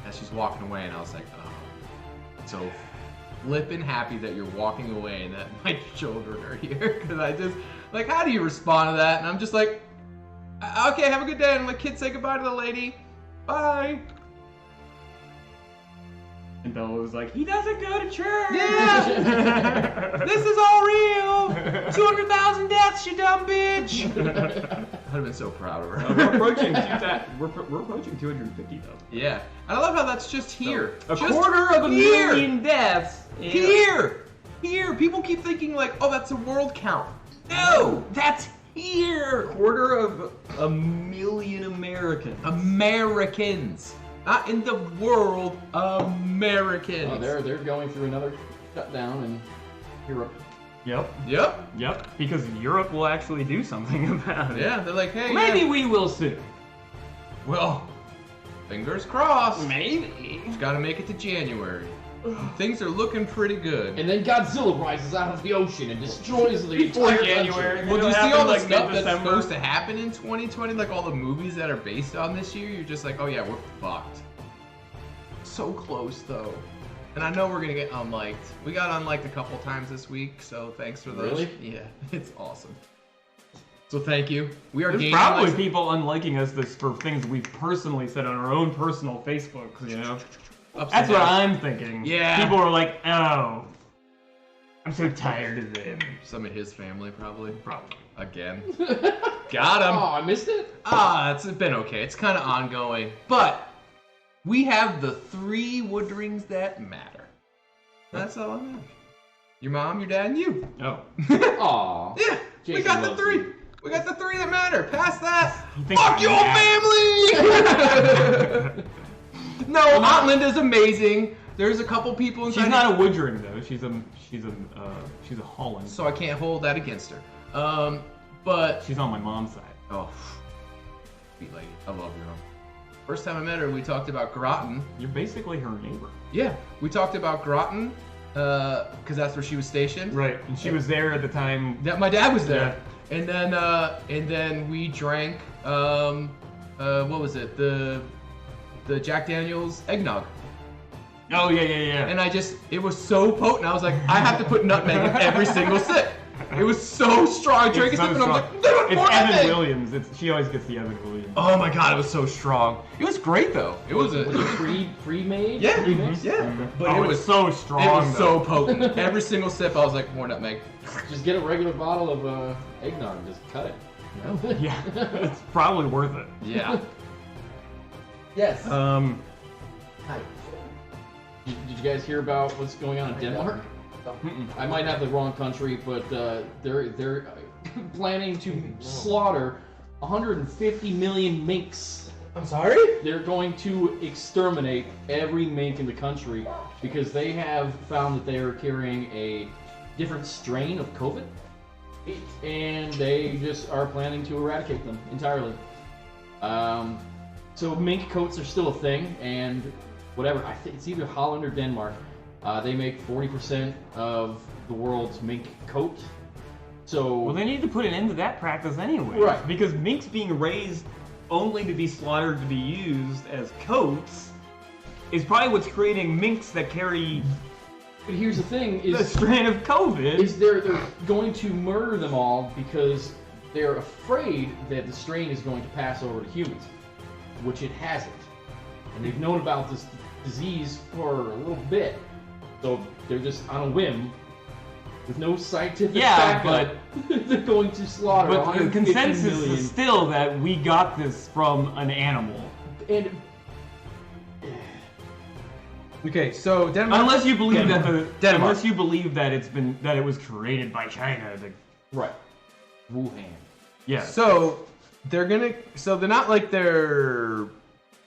As she's walking away, and I was like, oh, so flippin' happy that you're walking away and that my children are here. Because I just, like, how do you respond to that? And I'm just like, okay, have a good day. And I'm like, kids, say goodbye to the lady. Bye. And Bella was like, he doesn't go to church. Yeah. This is all real. 200,000 deaths, you dumb bitch. I'd have been so proud of her. We're approaching 250 though. Yeah. And I love how that's just here. So, just quarter of a million deaths. Here. People keep thinking like, oh, that's a world count. No, that's here. Quarter of a million Americans. Americans. Not in the world, Americans. Oh, they're going through another shutdown in Europe. Yep. Because Europe will actually do something about it. Yeah, they're like, hey. Maybe we will soon. Well, fingers crossed. Maybe. Just gotta make it to January. Things are looking pretty good. And then Godzilla rises out of the ocean and destroys the Before entire January. country. Well, do you see all the like stuff that's mid-December? supposed to happen in 2020? Like all the movies that are based on this year? You're just like, oh yeah, we're fucked. So close though. And I know we're gonna get unliked. We got unliked a couple times this week, so thanks for those. Really? Yeah, it's awesome. So thank you. We are There's gaining probably likes. people unliking us this for things we've personally said on our own personal Facebooks, you know? Ups That's and what downs. I'm thinking. Yeah. People are like, oh, I'm so tired of them. Some of his family probably. Probably. Again. Got him. Oh, I missed it? It's been okay. It's kind of ongoing. But we have the 3 wood rings that matter. That's all I know. Your mom, your dad, and you. Oh. Aw. Yeah, we Jason got the loves 3. you. We got the 3 that matter. Past that, think fuck I'm your family! No, Aunt Linda's amazing. There's a couple people inside. She's not a wood ring though. She's a Holland. So I can't hold that against her. But She's on my mom's side. oh, sweet lady, I love your mom. First time I met her, we talked about Groton. You're basically her neighbor. Yeah, we talked about Groton, because that's where she was stationed. Right. And she was there at the time. That my dad was there, and then we drank what was it, the Jack Daniel's eggnog. Oh yeah. And it was so potent. I was like, I have to put nutmeg in every single sip. It was so strong. I drank a sip and I'm like, there was It's more Evan nutmeg. Williams. She always gets the Evan Williams. Oh my god, it was so strong. It was great though. It was Was it pre-made? yeah, Pre-mixed? yeah. But Oh, it was so It strong. was so potent. Every single sip, I was like, more nutmeg. Just get a regular bottle of eggnog and just cut it. You know? Yeah, it's probably worth it. Yeah. Yes. Hi. Did you guys hear about what's going on in Denmark? I might have the wrong country, but they're planning to slaughter 150 million minks. I'm sorry? They're going to exterminate every mink in the country because they have found that they are carrying a different strain of COVID, and they just are planning to eradicate them entirely. So mink coats are still a thing, and whatever. I think it's either Holland or Denmark. They make 40% of the world's mink coat. So well, they need to put an end to that practice anyway. Right. Because minks being raised only to be slaughtered to be used as coats is probably what's creating minks that carry but here's the thing: the is strain of COVID. is they're going to murder them all because they're afraid that the strain is going to pass over to humans, which it hasn't. And they've known about this disease for a little bit, so they're just on a whim, with no scientific backup. They're going to slaughter. But the 150 consensus million. is still that we got this from an animal. And Okay, so Denmark. Unless you believe that Denmark. unless you believe that it was created by China. right, Wuhan. Yeah. So they're not like they're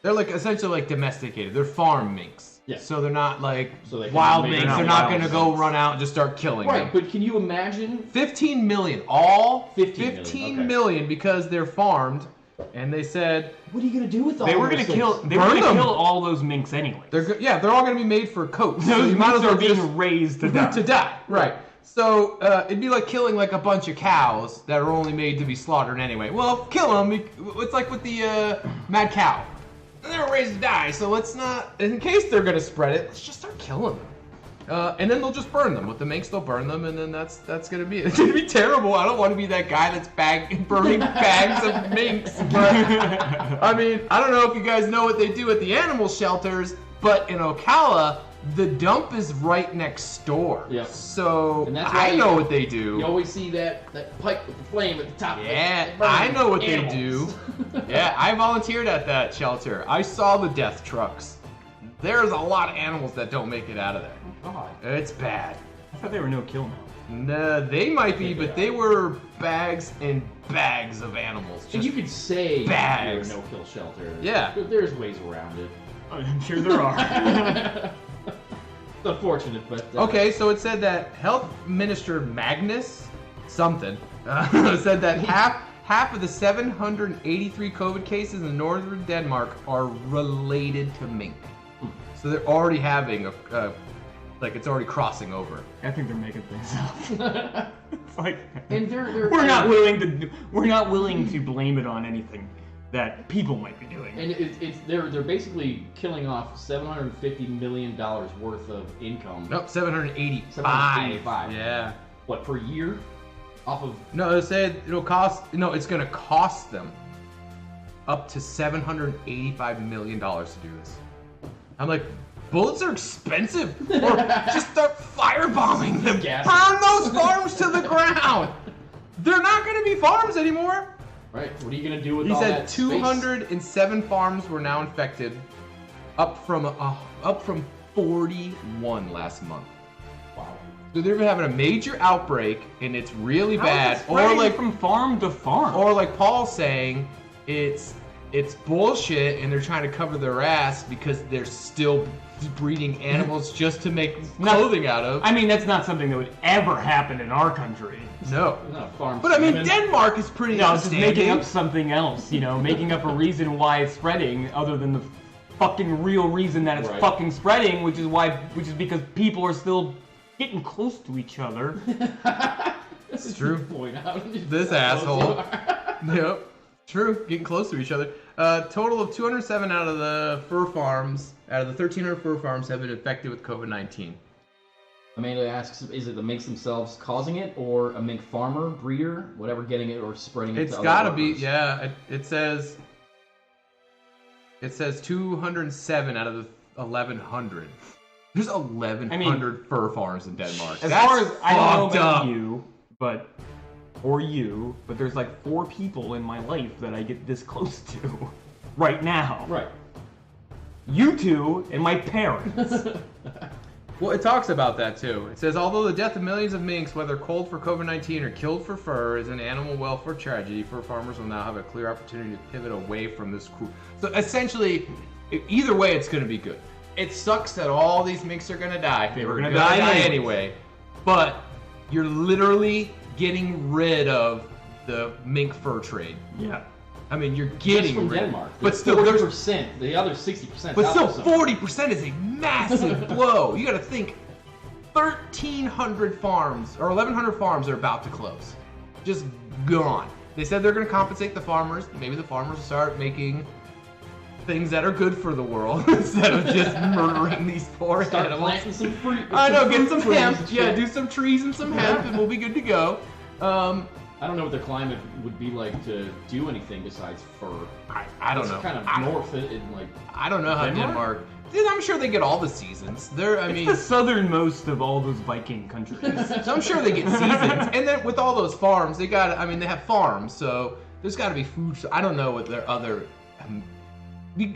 like essentially like domesticated. They're farm minks. Yeah. So they're not like So they can wild make- minks. they're They're not not wild gonna go minks. run out and just start killing Right, them. but can you imagine? 15 million, all 15 15 million, million because they're farmed, and they said What are you gonna do with all They were those gonna kill. things? They were Burn gonna them. kill all those minks anyway. they're all gonna be made for coats. So Those you might minks as well are being just raised to die. to die. Right. So it'd be like killing like a bunch of cows that are only made to be slaughtered anyway. Well, kill them. It's like with the mad cow. They were raised to die, so let's not. In case they're gonna spread it, let's just start killing them. And then they'll just burn them. With the minks, they'll burn them, and then that's gonna be it. It's gonna be terrible. I don't want to be that guy that's burning bags of minks. But I mean, I don't know if you guys know what they do at the animal shelters, but in Ocala, the dump is right next door. Yep. So And that's why I know what they do. You always see that pipe with the flame at the top. Yeah, of it, burning I know what animals. they do. Yeah, I volunteered at that shelter. I saw the death trucks. There's a lot of animals that don't make it out of there. God. It's bad. I thought they were no kill now. Nah, they might be, Yeah, but they they were bags and bags of animals. And Just you could say bags. you're a no-kill shelter. Yeah. But there's ways around it. I'm sure there are. It's unfortunate, but Okay, so it said that Health Minister Magnus something said that half of the 783 COVID cases in northern Denmark are related to mink. So they're already having like it's already crossing over. I think they're making things up. It's like And they're we're not willing to blame it on anything that people might be doing. And they're basically killing off $750 million worth of income. Nope, 785. 785. Yeah. What, per year? Off of No, it said it's gonna cost them up to $785 million to do this. I'm like, bullets are expensive. Or just start firebombing them. Gas. Burn those farms to the ground. They're not gonna be farms anymore. Right. What are you gonna do with He all said that space? 207 farms were now infected, up from 41 last month. Wow. So they're having a major outbreak, and it's really How is bad. it spreading Or like from farm to farm. Or like Paul's saying, it's bullshit, and they're trying to cover their ass because they're still breeding animals just to make clothing out of. I mean, that's not something that would ever happen in our country. No. Not a farm. But I mean, human. Denmark is pretty No, it's just making outstanding. up something else, making up a reason why it's spreading other than the fucking real reason that it's Right. fucking spreading, which is because people are still getting close to each other. This is true. Point out. This asshole. Yep. True. Getting close to each other. Total of 207 out of the 1,300 fur farms have been infected with COVID-19. Amanda asks, is it the minks themselves causing it, or a mink farmer, breeder, whatever, getting it or spreading it It's to other gotta be, workers? yeah. It says 207 out of the 1,100. There's 1,100 fur farms in Denmark. As That's far as I don't know fucked about up. you, but there's like 4 people in my life that I get this close to right now. Right. You two and my parents. Well, it talks about that too. It says, although the death of millions of minks, whether culled for COVID-19 or killed for fur, is an animal welfare tragedy, fur farmers will now have a clear opportunity to pivot away from this cruel. So essentially, either way, it's going to be good. It sucks that all these minks are going to die. They were going to die anyway. But you're literally getting rid of the mink fur trade. Yeah. I mean, you're Just getting from rid. Denmark. But still, there's 40%. The other 60%. But still, out of 40% is a massive blow. You got to think, 1,300 farms or 1,100 farms are about to close, just gone. They said they're going to compensate the farmers. Maybe the farmers will start making things that are good for the world instead of just murdering these poor Start animals. planting some fruit. I know, get some fruit hemp. trees and Yeah, shit. do some trees and some hemp, and we'll be good to go. I don't know what their climate would be like to do anything besides fur. I don't It's know. kind of north in like. I don't know how Denmark. Dude, I'm sure they get all the seasons. I mean, It's the southernmost of all those Viking countries. so I'm sure they get seasons. And then with all those farms, they have farms, so there's got to be food. I don't know what their other.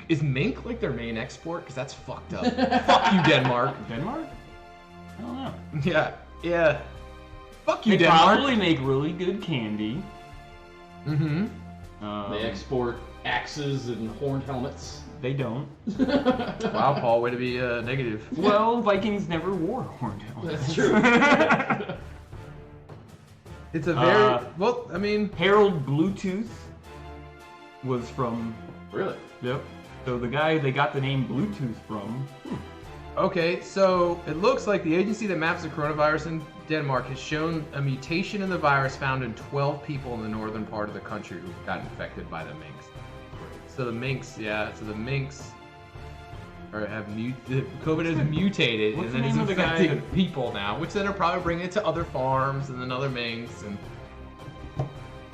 Is mink like their main export? Because that's fucked up. Fuck you, Denmark. Denmark? I don't know. Yeah. Fuck you, They Denmark. probably make really good candy. Mm-hmm. They export axes and horned helmets. They don't. Wow, Paul, way to be negative. Well, Vikings never wore horned helmets. That's true. It's a very well. I mean, Harold Bluetooth was from. Really? Yep. So the guy they got the name Bluetooth from. okay, so it looks like the agency that maps the coronavirus in Denmark has shown a mutation in the virus found in 12 people in the northern part of the country who got infected by the minks. So the minks, COVID has mutated, What's and then the it's name of the guy infecting that- people now, which then are probably bringing it to other farms and then other minks and.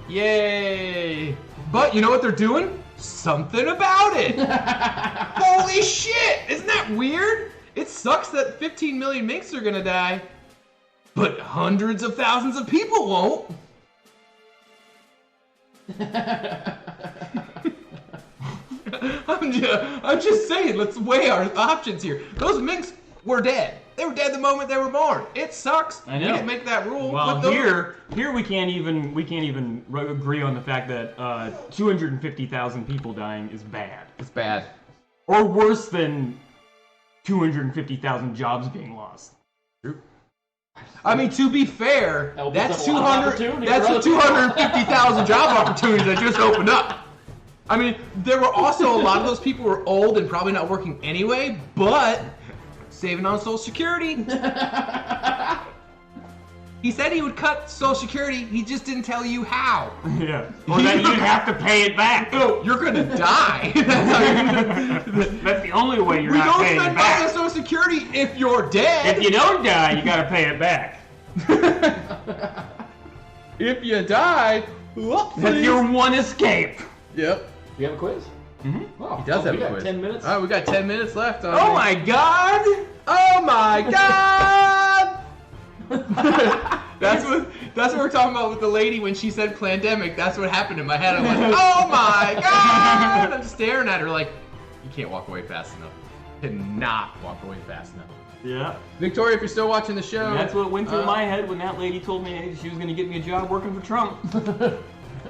Yay! But you know what they're doing? Something about it! Holy shit! Isn't that weird? It sucks that 15 million minks are gonna die, but hundreds of thousands of people won't. I'm just saying, let's weigh our options here. Those minks were dead. They were dead the moment they were born. It sucks. I know. We didn't make that rule. Well, but those- here we can't even agree on the fact that 250,000 people dying is bad, it's bad. or worse than 250,000 jobs being lost. I mean, to be fair, That opens that's up a lot of 200. opportunity That's for the other people. 250,000 job opportunities that just opened up. I mean, there were also a lot of those people were old and probably not working anyway, but saving on Social Security. He said he would cut Social Security. He just didn't tell you how. Yeah. Or that you'd have to pay it back. No, you're gonna die. That's how you're gonna. That's the only way you're We not don't paying it spend money on back. Social Security if you're dead. If you don't die, you gotta pay it back. If you die, That's your one escape. Yep. You have a quiz? Mm-hmm. Oh, He does have we a got quiz. 10 minutes. All right, we got 10 minutes left. On Oh my god! Oh my god! That's what we're talking about with the lady when she said pandemic. That's what happened in my head. I'm like, oh my god! I'm staring at her like, you can't walk away fast enough. You cannot walk away fast enough. Yeah. Victoria, if you're still watching the show, That's what went through my head when that lady told me she was gonna get me a job working for Trump.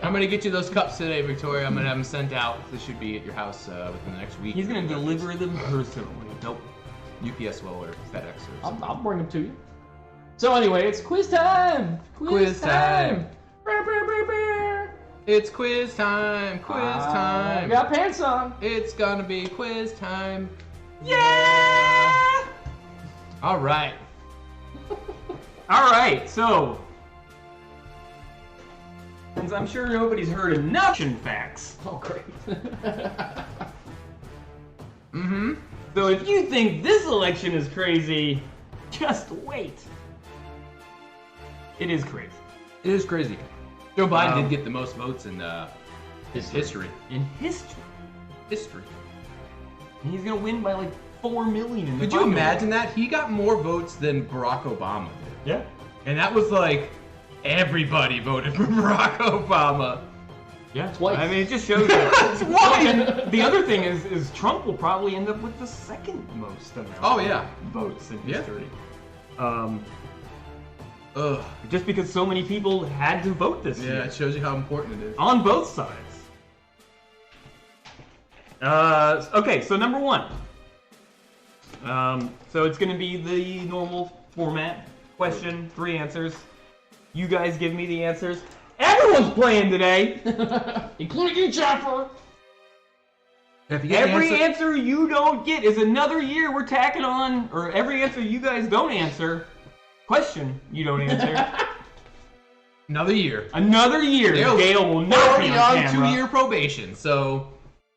I'm gonna get you those cups today, Victoria. I'm gonna have them sent out. They should be at your house within the next week. He's gonna deliver them personally. Nope. UPS will or FedEx or something. I'll bring them to you. So anyway, it's quiz time. Quiz time. It's quiz time. Quiz I time. got pants on. It's gonna be quiz time. Yeah! All right. Alright, so. Since I'm sure nobody's heard enough facts. Oh, great. Mm-hmm. So if you think this election is crazy, just wait. It is crazy. It is crazy. Joe Biden did get the most votes in history. In history. History. And he's gonna win by like 4 million in the Could you popular imagine vote. that? He got more votes than Barack Obama did. Yeah. And that was like, everybody voted for Barack Obama. Yeah. Twice. I mean, it just shows that. That's why. And the other thing is Trump will probably end up with the second most amount Oh, yeah. of votes in Yeah. history. Ugh. Just because so many people had to vote this Yeah, year. it shows you how important it is. On both sides. Okay, so number one. So it's going to be the normal format. Question, 3 answers. You guys give me the answers. Everyone's playing today. Including you, Jaffer. If you get Every the answer you don't get is another year we're tacking on, or every answer you guys don't answer, question you don't answer. another year. Another year. Gale will not be on Already on camera. 2-year probation. So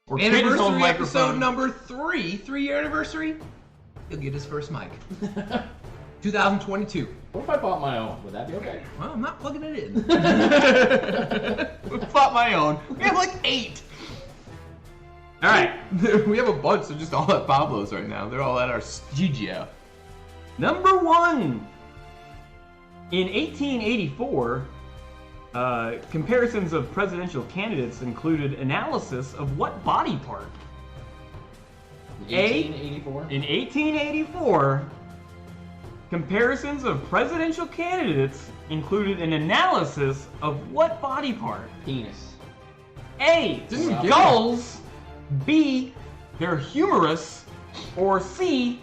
Or fit his own anniversary episode microphone. number 3-year anniversary. He'll get his first mic. 2022. What if I bought my own? Would that be okay? Well, I'm not plugging it in. Bought my own. We have like 8. All right. We have a bunch. They're just all at Pablo's right now. They're all at our studio. Number 1. In 1884, comparisons of presidential candidates included analysis of what body part? 1884. In 1884, comparisons of presidential candidates included an analysis of what body part? Penis. A. Didn't you get Skulls. B. They're humorous. Or C.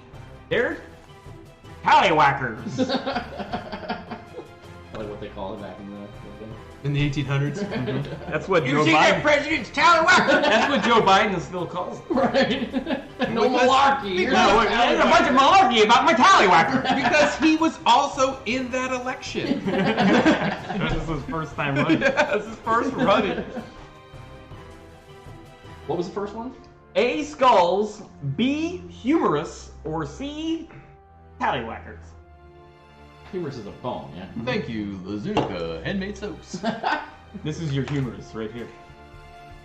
They're tallywhackers. I like what they call it back in the day. In the 1800s. That's what You Joe see that Biden. president's tallywhacker? That's what Joe Biden still calls them. Right. No Because- malarkey. Here's No, a there's a bunch of malarkey about my tallywhacker. Because he was also in that election. This is his first time running. Yeah, this is his first running. What was the first one? A. Skulls. B. Humorous. Or C. Tallywhackers. Humorous is a bone, yeah. Thank you, Lazunica Handmade Soaps. This is your humorous right here.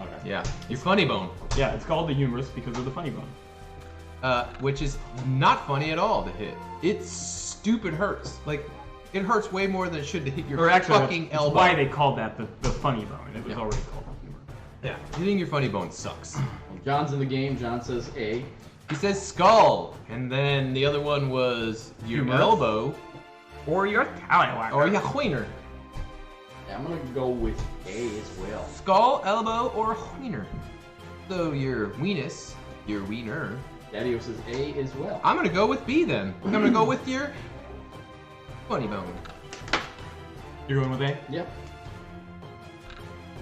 Okay. Yeah, your funny bone. Yeah, it's called the humorous because of the funny bone. Which is not funny at all to hit. It stupid hurts. Like, it hurts way more than it should to hit your Or actually, fucking that's elbow. why they called that the funny bone. It was already called the humor. Yeah, hitting your funny bone sucks. Well, John's in the game. John says A. He says skull, and then the other one was your Humorous. elbow, Or your tallywhacker. or your wiener. Yeah, I'm gonna go with A as well. Skull, elbow, or wiener. So your weenus, your wiener. Daddy says A as well. I'm gonna go with B then. I'm gonna go with your funny bone. You're going with A? Yep.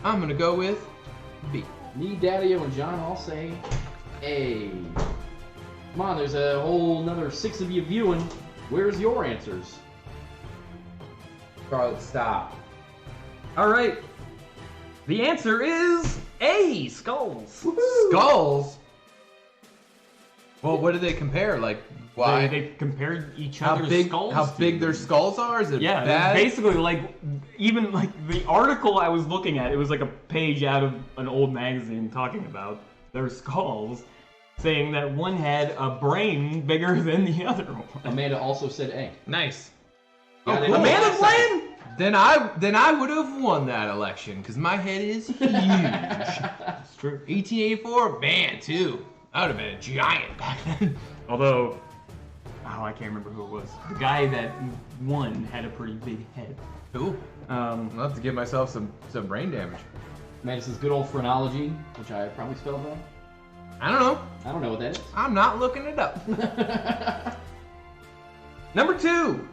I'm gonna go with B. Me, Daddy, and John all say A. Come on, there's a whole another 6 of you viewing. Where's your answers? Charlotte, stop. All right. The answer is A. Skulls. Skulls? Well, what do they compare? Like, why? They compared each how other's big? skulls. How to big their them. skulls are? Is it Yeah, bad? it's basically like even like the article I was looking at. It was like a page out of an old magazine talking about their skulls, saying that one had a brain bigger than the other one. Amanda also said A. Nice. Yeah, Oh, they cool. don't Amanda's last second. playing. Then I would have won that election because my head is huge. It's true. 1884, man, too. I would have been a giant back then. Although, oh, I can't remember who it was. The guy that won had a pretty big head. Cool. I'll have to give myself some brain damage. Amanda says good old phrenology, which I probably spelled wrong. I don't know. I don't know what that is. I'm not looking it up. Number 2.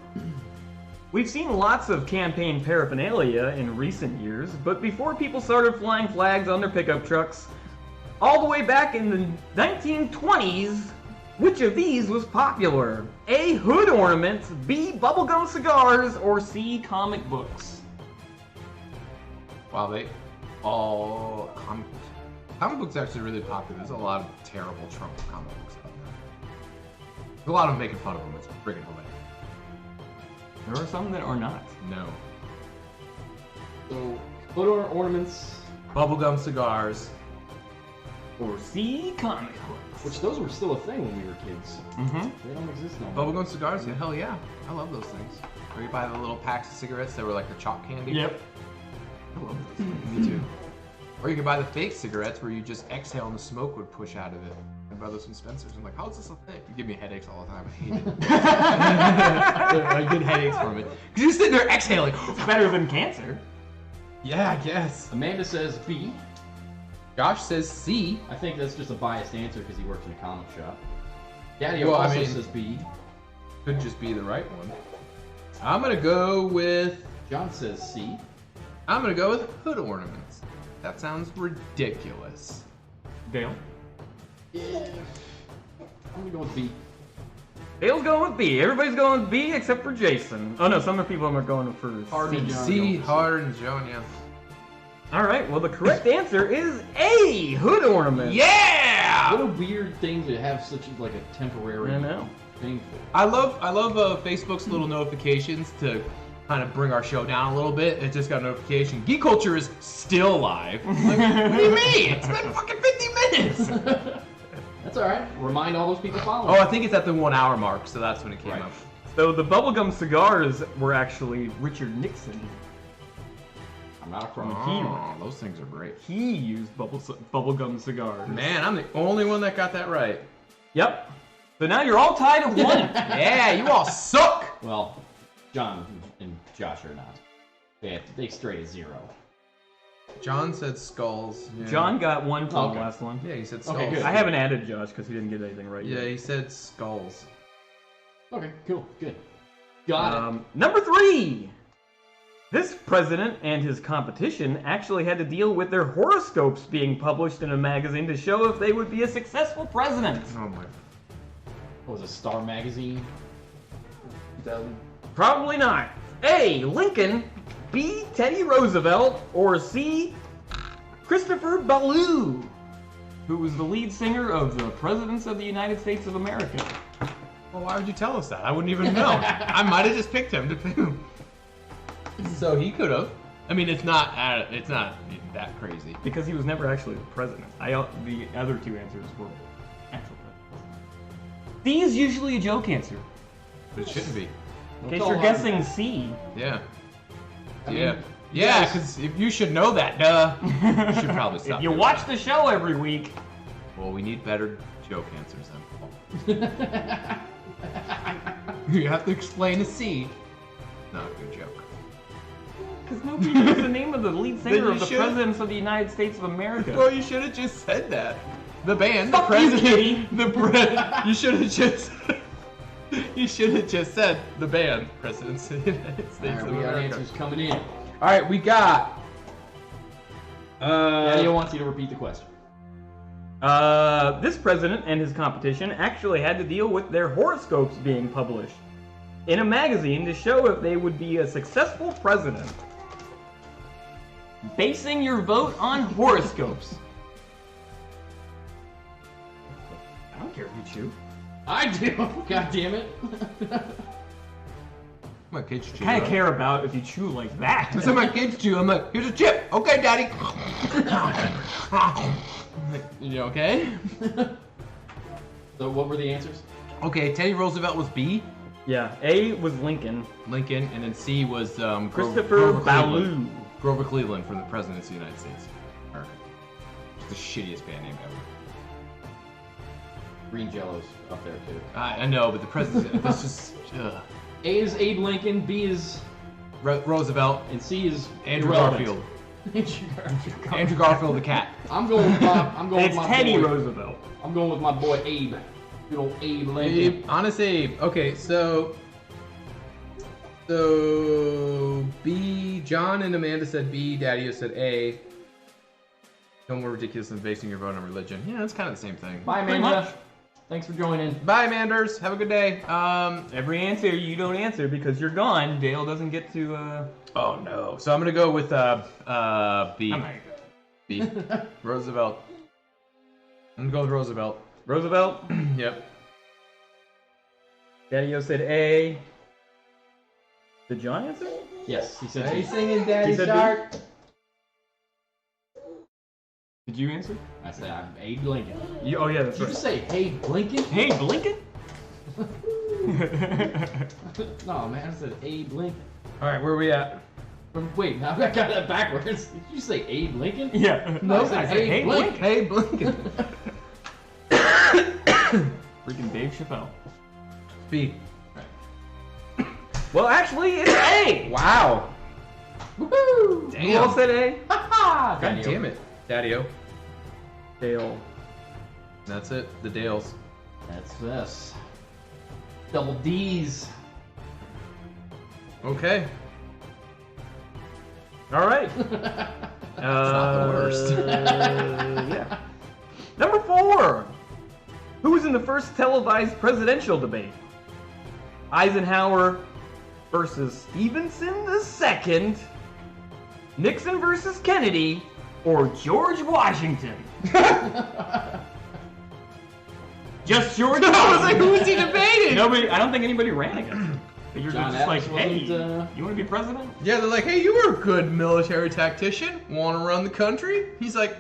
We've seen lots of campaign paraphernalia in recent years, but before people started flying flags on their pickup trucks, all the way back in the 1920s, which of these was popular? A. Hood ornaments, B. Bubblegum cigars, or C. Comic books? Wow, they all comic books. Comic books are actually really popular. There's a lot of terrible Trump comic books out there. There's a lot of making fun of them. It's friggin' hilarious. There are some that are not. No. So, hood ornaments, Bubblegum cigars. Or C. Comic books. which those were still a thing when we were kids. Mm-hmm. They don't exist no more. Bubblegum cigars? Yeah, hell yeah. I love those things. Where you buy the little packs of cigarettes that were like the chalk candy. Yep. I love those things. Me too. Or you could buy the fake cigarettes where you just exhale and the smoke would push out of it. I buy those from Spencer's. I'm like, how is this a thing? You give me headaches all the time. I hate it. I get headaches from it. Because you're sitting there exhaling. It's better than cancer. Yeah, I guess. Amanda says B. Josh says C. I think that's just a biased answer because he works in a comic shop. Daddy Well, I also mean- says B. Could just be the right one. I'm going to go with John says C. I'm gonna go with hood ornaments. That sounds ridiculous. Dale? Yeah. I'm gonna go with B. Dale's going with B. Everybody's going with B except for Jason. Oh no, some people are going for Hard and John. C, hard and John, yeah. Alright, well the correct answer is A, hood ornament. Yeah! What a weird thing to have such like a temporary I know. thing for. I love Facebook's little notifications to kind of bring our show down a little bit. It just got a notification. Geek Culture is still live. Like, what do you mean? It's been fucking 50 minutes. That's alright. Remind all those people following. Oh, I think it's at the 1 hour mark, so that's when it came Right. up. So the bubblegum cigars were actually Richard Nixon. I'm not a crook. Oh, those things are great. He used bubblegum cigars. Man, I'm the only one that got that right. Yep. So now you're all tied at 1. Yeah, you all suck. Well, John and Josh are not. They straight at 0. John said skulls. Yeah. John got 1 from Okay. the last one. Yeah, he said skulls. Okay, good. I haven't added Josh because he didn't get anything right Yeah, yet. he said skulls. Okay, cool, good. Got it. Number 3. This president and his competition actually had to deal with their horoscopes being published in a magazine to show if they would be a successful president. Oh my. What was it, Star Magazine? Probably not. A. Lincoln. B. Teddy Roosevelt. Or C. Christopher Ballou, who was the lead singer of the Presidents of the United States of America. Well, why would you tell us that? I wouldn't even know. I might have just picked him to pick him. So he could have. I mean, it's not that crazy. Because he was never actually the president. The other 2 answers were actual presidents. D is usually a joke answer. But it shouldn't be. In case you're guessing C. Yeah. I mean, Yeah. you Yeah, guys- because if you should know that, duh. You should probably stop. If you doing watch that. the show every week. Well, we need better joke answers then. You have to explain a C. Not a good joke. Because nobody knows the name of the lead singer you of the should. Presidents of the United States of America. Well, you should have just said that. The band, Fuck the you, president, Kitty. You should have just. You should have just said the band, presidents of the United States Alright, of we got America. answers coming in. All right, we got. Daddy wants you to repeat the question. This president and his competition actually had to deal with their horoscopes being published in a magazine to show if they would be a successful president. Basing your vote on horoscopes. I don't care if you chew. I do. God damn it. My kids chew. I kind of care about if you chew like that. That's how my kids chew. I'm like, here's a chip. Okay, daddy. You okay? So what were the answers? Okay, Teddy Roosevelt was B, Yeah, A was Lincoln. Lincoln, and then C was Christopher Grover Ballou. Cleveland. Grover Cleveland from the Presidents of the United States. America. It's the shittiest band name ever. Green Jello's up there too. I know, but the President, that's just. A is Abe Lincoln, B is, Roosevelt, and C is Andrew irrelevant. Garfield. Andrew Garfield. Andrew Garfield the cat. I'm going with my. It's Teddy Roosevelt. I'm going with my boy Abe. Good old Abe Lincoln. Abe, honest Abe. Okay, so B. John and Amanda said B. Daddy said A. No more ridiculous than basing your vote on religion. Yeah, that's kind of the same thing. Bye, Pretty Amanda. much. Thanks for joining. Bye, Manders. Have a good day. Every answer you don't answer because you're gone. Dale doesn't get to. Oh no. So I'm gonna go with B. I'm not- B. Roosevelt. I'm gonna go with Roosevelt. Roosevelt. Yep. Daddy-O said A. Did John answer? Yes, he said Are you B. singing Daddy He said B? Shark? Did you answer? I said I'm Abe Lincoln. Oh yeah, that's Did you right. just say Hey Lincoln? Hey, Blinken. No, man, I said Abe Lincoln. All right, where are we at? Wait, now I got that backwards. Did you say Abe Lincoln? Yeah. No, I said, hey, Blink. Blink. Hey, Blinken. Freaking Dave Chappelle. B. Well, actually, it's A. Wow. Woohoo! Who all said A? Ha God damn it. Daddy-O. Dale. That's it. The Dales. That's this. Double D's. Okay. All right. not the worst. Yeah. Number 4. Who was in the first televised presidential debate? Eisenhower versus Stevenson II, Nixon versus Kennedy, or George Washington? Just George Washington. I was like, who was he debating? Nobody. I don't think anybody ran against him. You're John just like, Adams hey, wasn't, you want to be president? Yeah, they're like, hey, you were a good military tactician. Want to run the country? He's like,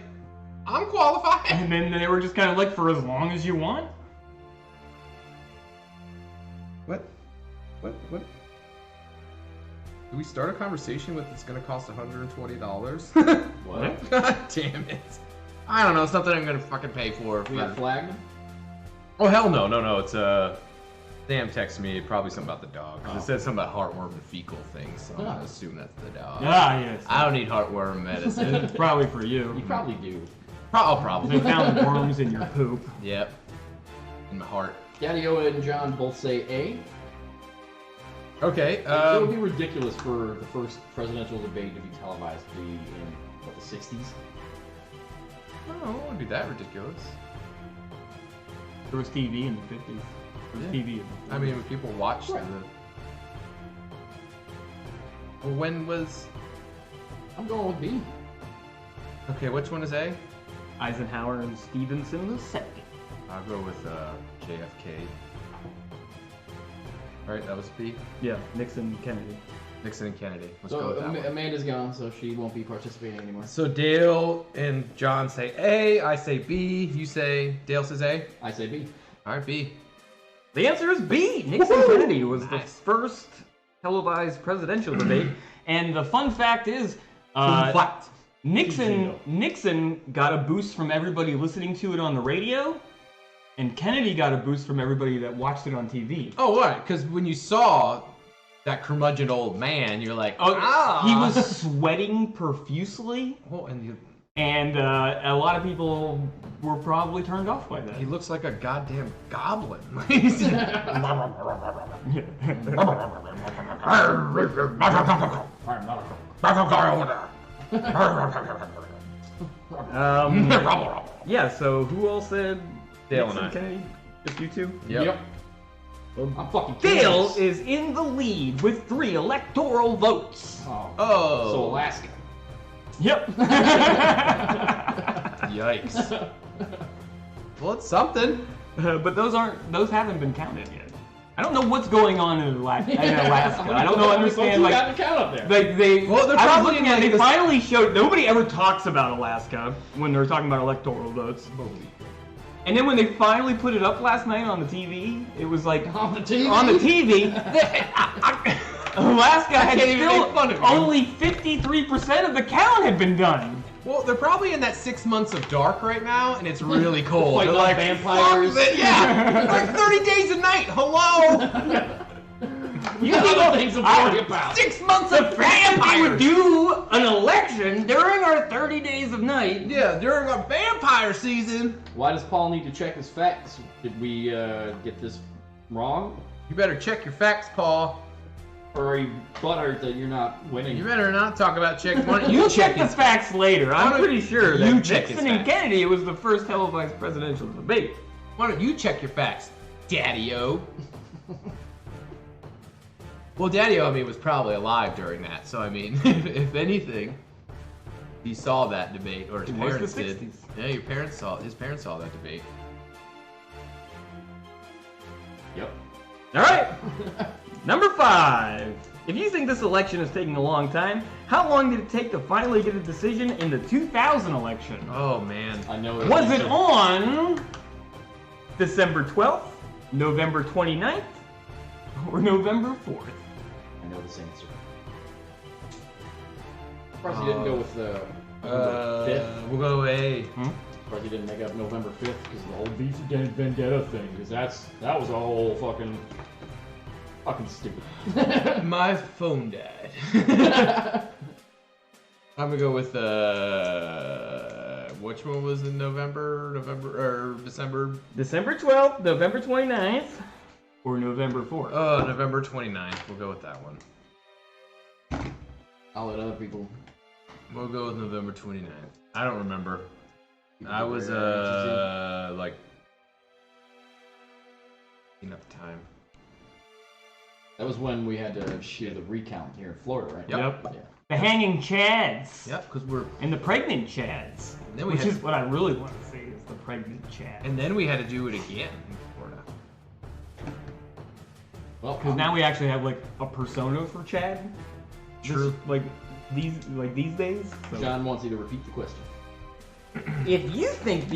I'm qualified. And then they were just kind of like, for as long as you want. What? Do we start a conversation with it's going to cost $120? What? God damn it. I don't know, something I'm going to fucking pay for. We got flagged? Oh, hell no. No, it's, Sam texted me probably something about the dog. 'Cause it said something about heartworm and fecal things, so I'm going to assume that's the dog. Ah, yes. I don't need heartworm medicine. It's probably for you. You probably do. Probably. They found worms in your poop. Yep. In my heart. Daddy-O and John both say A. Okay, It would be ridiculous for the first presidential debate to be televised to be in, what, the 60s? oh, it wouldn't be that ridiculous. There was TV in the 50s. There was Yeah. TV in the 40s. I mean, when people watched Right. Well, when was... I'm going with B. Okay, which one is A? Eisenhower and Stevenson II. I'll go with JFK. Alright, that was B. Yeah, Nixon and Kennedy. Nixon and Kennedy. Let's go So with that one. Amanda's gone, so she won't be participating anymore. So Dale and John say A, I say B, you say... Dale says A? I say B. Alright, B. The answer is B. Nixon Kennedy was the first televised presidential debate. And the fun fact is, Nixon got a boost from everybody listening to it on the radio, and Kennedy got a boost from everybody that watched it on TV. Oh, right, because when you saw that curmudgeon old man, you're like, He was sweating profusely, Oh, and and a lot of people were probably turned off by that. he looks like a goddamn goblin. Yeah, so who all said Dale Nixon and I. Kennedy? Just you two? Yep. I'm fucking Dale curious. is in the lead with 3 electoral votes. Oh. So Alaska. Yep. Yikes. Well, it's something. But those haven't been counted yet. I don't know what's going on in Alaska. I don't understand. Who Like, got the count up there? Well, they're I was probably looking in, at. like, They the- finally showed. Nobody ever talks about Alaska when they're talking about electoral votes. And then when they finally put it up last night on the TV, it was like On the TV? On the TV, Alaska had can't even still make fun of you. only 53% of the count had been done. Well, they're probably in that 6 months of dark right now, and it's really cold. Fighting They're off like, vampires. "Fuck it." Yeah, it's like 30 days a night. Hello. You got other things to worry about. 6 months The of fact that they would vampires. do an election during our 30 days of night. Yeah, during our vampire season. Why does Paul need to check his facts? Did we get this wrong? You better check your facts, Paul. Or are you butthurt that you're not winning? You better not talk about checking. Why don't You you check check the his facts later. Why I'm don't pretty sure that you check his Nixon and facts? Kennedy was the first televised presidential debate. Why don't you check your facts, Daddy-O? Well, Daddy-O, I mean, was probably alive during that, so I mean, if anything, he saw that debate, or his It was parents the did. 60s. Yeah, his parents saw that debate. Yep. All right. Number 5. If you think this election is taking a long time, how long did it take to finally get a decision in the 2000 election? Oh man. I know. Was it on December 12th, November 29th, or November 4th? I know this answer. Surprised you didn't go with the November 5th. We'll go A. Surprised you didn't make up November 5th because the whole V for Vendetta thing. Because that was a whole fucking stupid. My phone died. I'm gonna go with which one was in November or December? December 12th, November 29th, or November 4th? November 29th. We'll go with that one. I'll let other people We'll go with November 29th. I don't remember. I was like enough time. That was when we had to do the recount here in Florida, right? Yep. Yeah. The hanging chads. Yep, because we're. And the pregnant chads. And then we which had- is what I really want to see is the pregnant chad. And then we had to do it again in Florida. Well, Because now we actually have like a persona for Chad. True. Just, like these days. So. John wants you to repeat the question. If you think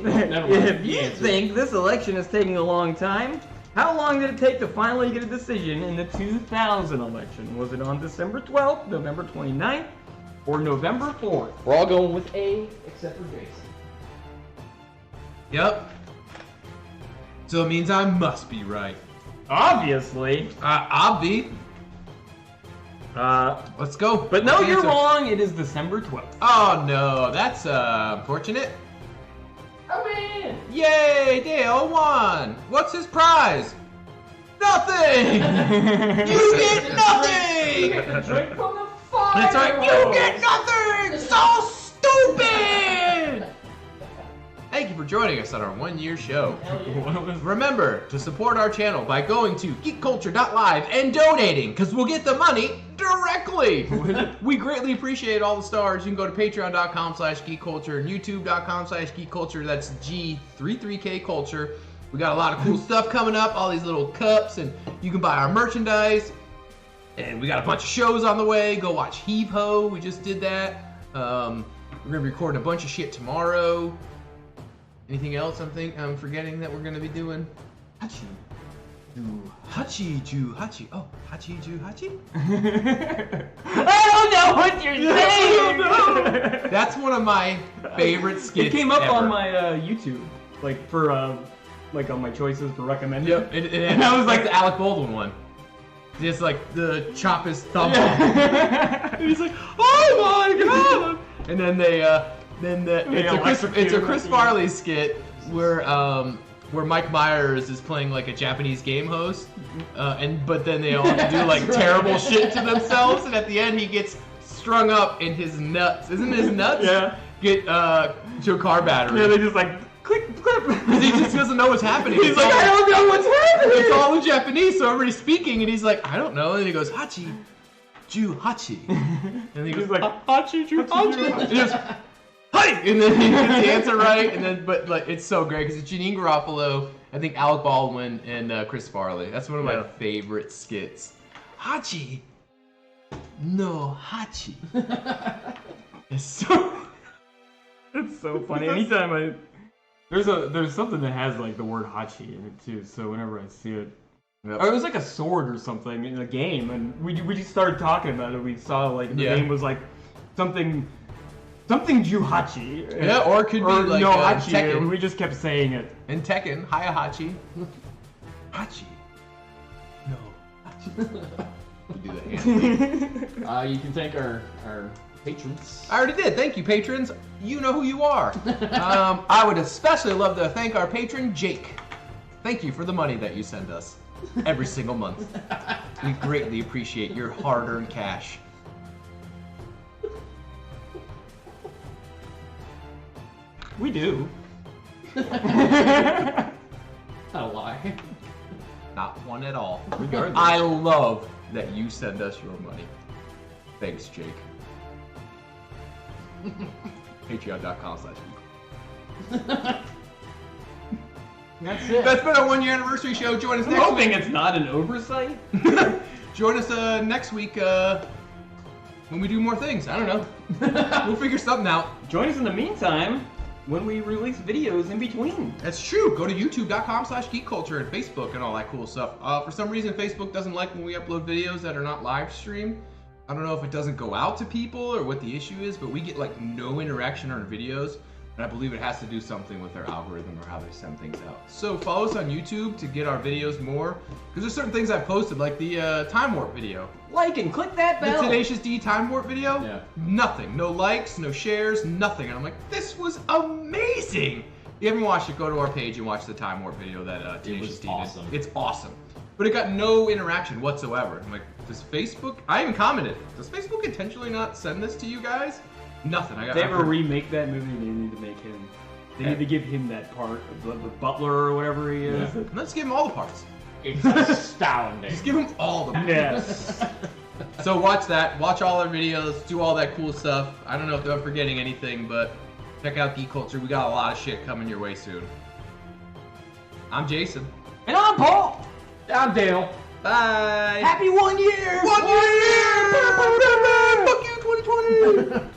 Never mind. if you think this election is taking a long time, how long did it take to finally get a decision in the 2000 election? Was it on December 12th, November 29th, or November 4th? We're all going with A, except for Jason. Yep. So it means I must be right. Obviously. I'll be. Let's go. But no, What's the you're answer? wrong. It is December 12th. Oh no, that's unfortunate. I win! Yay, Dale won. What's his prize? Nothing. You get nothing. Drink from the fire! That's right. You get nothing. So stupid. Thank you for joining us on our one-year show. Remember to support our channel by going to geekculture.live and donating, because we'll get the money directly. We greatly appreciate all the stars. You can go to patreon.com/geekculture and youtube.com/geekculture. That's G33k Culture. We got a lot of cool stuff coming up, all these little cups, and you can buy our merchandise. And we got a bunch of shows on the way. Go watch Heave Ho. We just did that. We're going to be recording a bunch of shit tomorrow. Anything else I'm forgetting that we're gonna be doing? Hachi. Hachi Ju Hachi. Oh, Hachi Ju Hachi? I don't know what you're saying! No. That's one of my favorite skits. It came up ever. on my YouTube, like for like on my choices for recommended. Yep, and I was like the Alec Baldwin one. Just like the chop his thumb off. And he's like, oh my god! And then it's a Chris Farley skit where Mike Myers is playing like a Japanese game host, but then they all have to do like terrible shit to themselves, and at the end he gets strung up and his nuts, isn't his nuts? Yeah. Get to a car battery. Yeah, they just like click. Because he just doesn't know what's happening. He's like, I don't know what's happening. It's all in Japanese, so everybody's speaking, and he's like, I don't know. And then he goes, Hachi, Ju Hachi. And then he goes, like, Hachi, Ju Hachi. And he goes, Hi! And then he gets the answer right, and then but like it's so great because it's Janine Garofalo, I think Alec Baldwin, and Chris Farley. That's one of my favorite skits. Hachi, no Hachi. It's so funny. Anytime there's something that has like the word hachi in it too. So whenever I see it, Yep. or it was like a sword or something in a game, and we just started talking about it. We saw like the name was like something Juhachi. Yeah, or it could be like no Hachi. Tekken. And we just kept saying it. In Tekken, Hiya Hachi. Hachi. No. Hachi. You do the hand. You can thank our patrons. I already did. Thank you, patrons. You know who you are. I would especially love to thank our patron, Jake. Thank you for the money that you send us every single month. We greatly appreciate your hard-earned cash. We do. Not a lie. Not one at all. Regardless. I love that you send us your money. Thanks, Jake. Patreon.com/geek. That's it. That's been our 1-year anniversary show. Join us I'm next hoping week. it's not an oversight. Join us next week when we do more things. I don't know. We'll figure something out. Join us in the meantime when we release videos in between. That's true. Go to youtube.com/geekculture and Facebook and all that cool stuff. For some reason, Facebook doesn't like when we upload videos that are not live streamed. I don't know if it doesn't go out to people or what the issue is, but we get like no interaction on our videos. And I believe it has to do something with their algorithm or how they send things out. So follow us on YouTube to get our videos more. Because there's certain things I've posted, like the Time Warp video. Like and click that The bell. Tenacious D Time Warp video, Yeah. nothing. No likes, no shares, nothing. And I'm like, this was amazing. If you haven't watched it, go to our page and watch the Time Warp video that Tenacious D did. awesome. It's awesome. But it got no interaction whatsoever. I'm like, Does Facebook? I even commented. Does Facebook intentionally not send this to you guys? Nothing. If they ever remake that movie, they need to make him. They need to give him that part of the butler or whatever he is. Yeah. Let's give him all the parts. It's astounding. Just give him all the parts. Yes. So watch that. Watch all our videos. Do all that cool stuff. I don't know if I'm forgetting anything, but check out Geek Culture. We got a lot of shit coming your way soon. I'm Jason. And I'm Paul. I'm Dale. Bye. Happy 1 year. 1 year. Fuck you, 2020.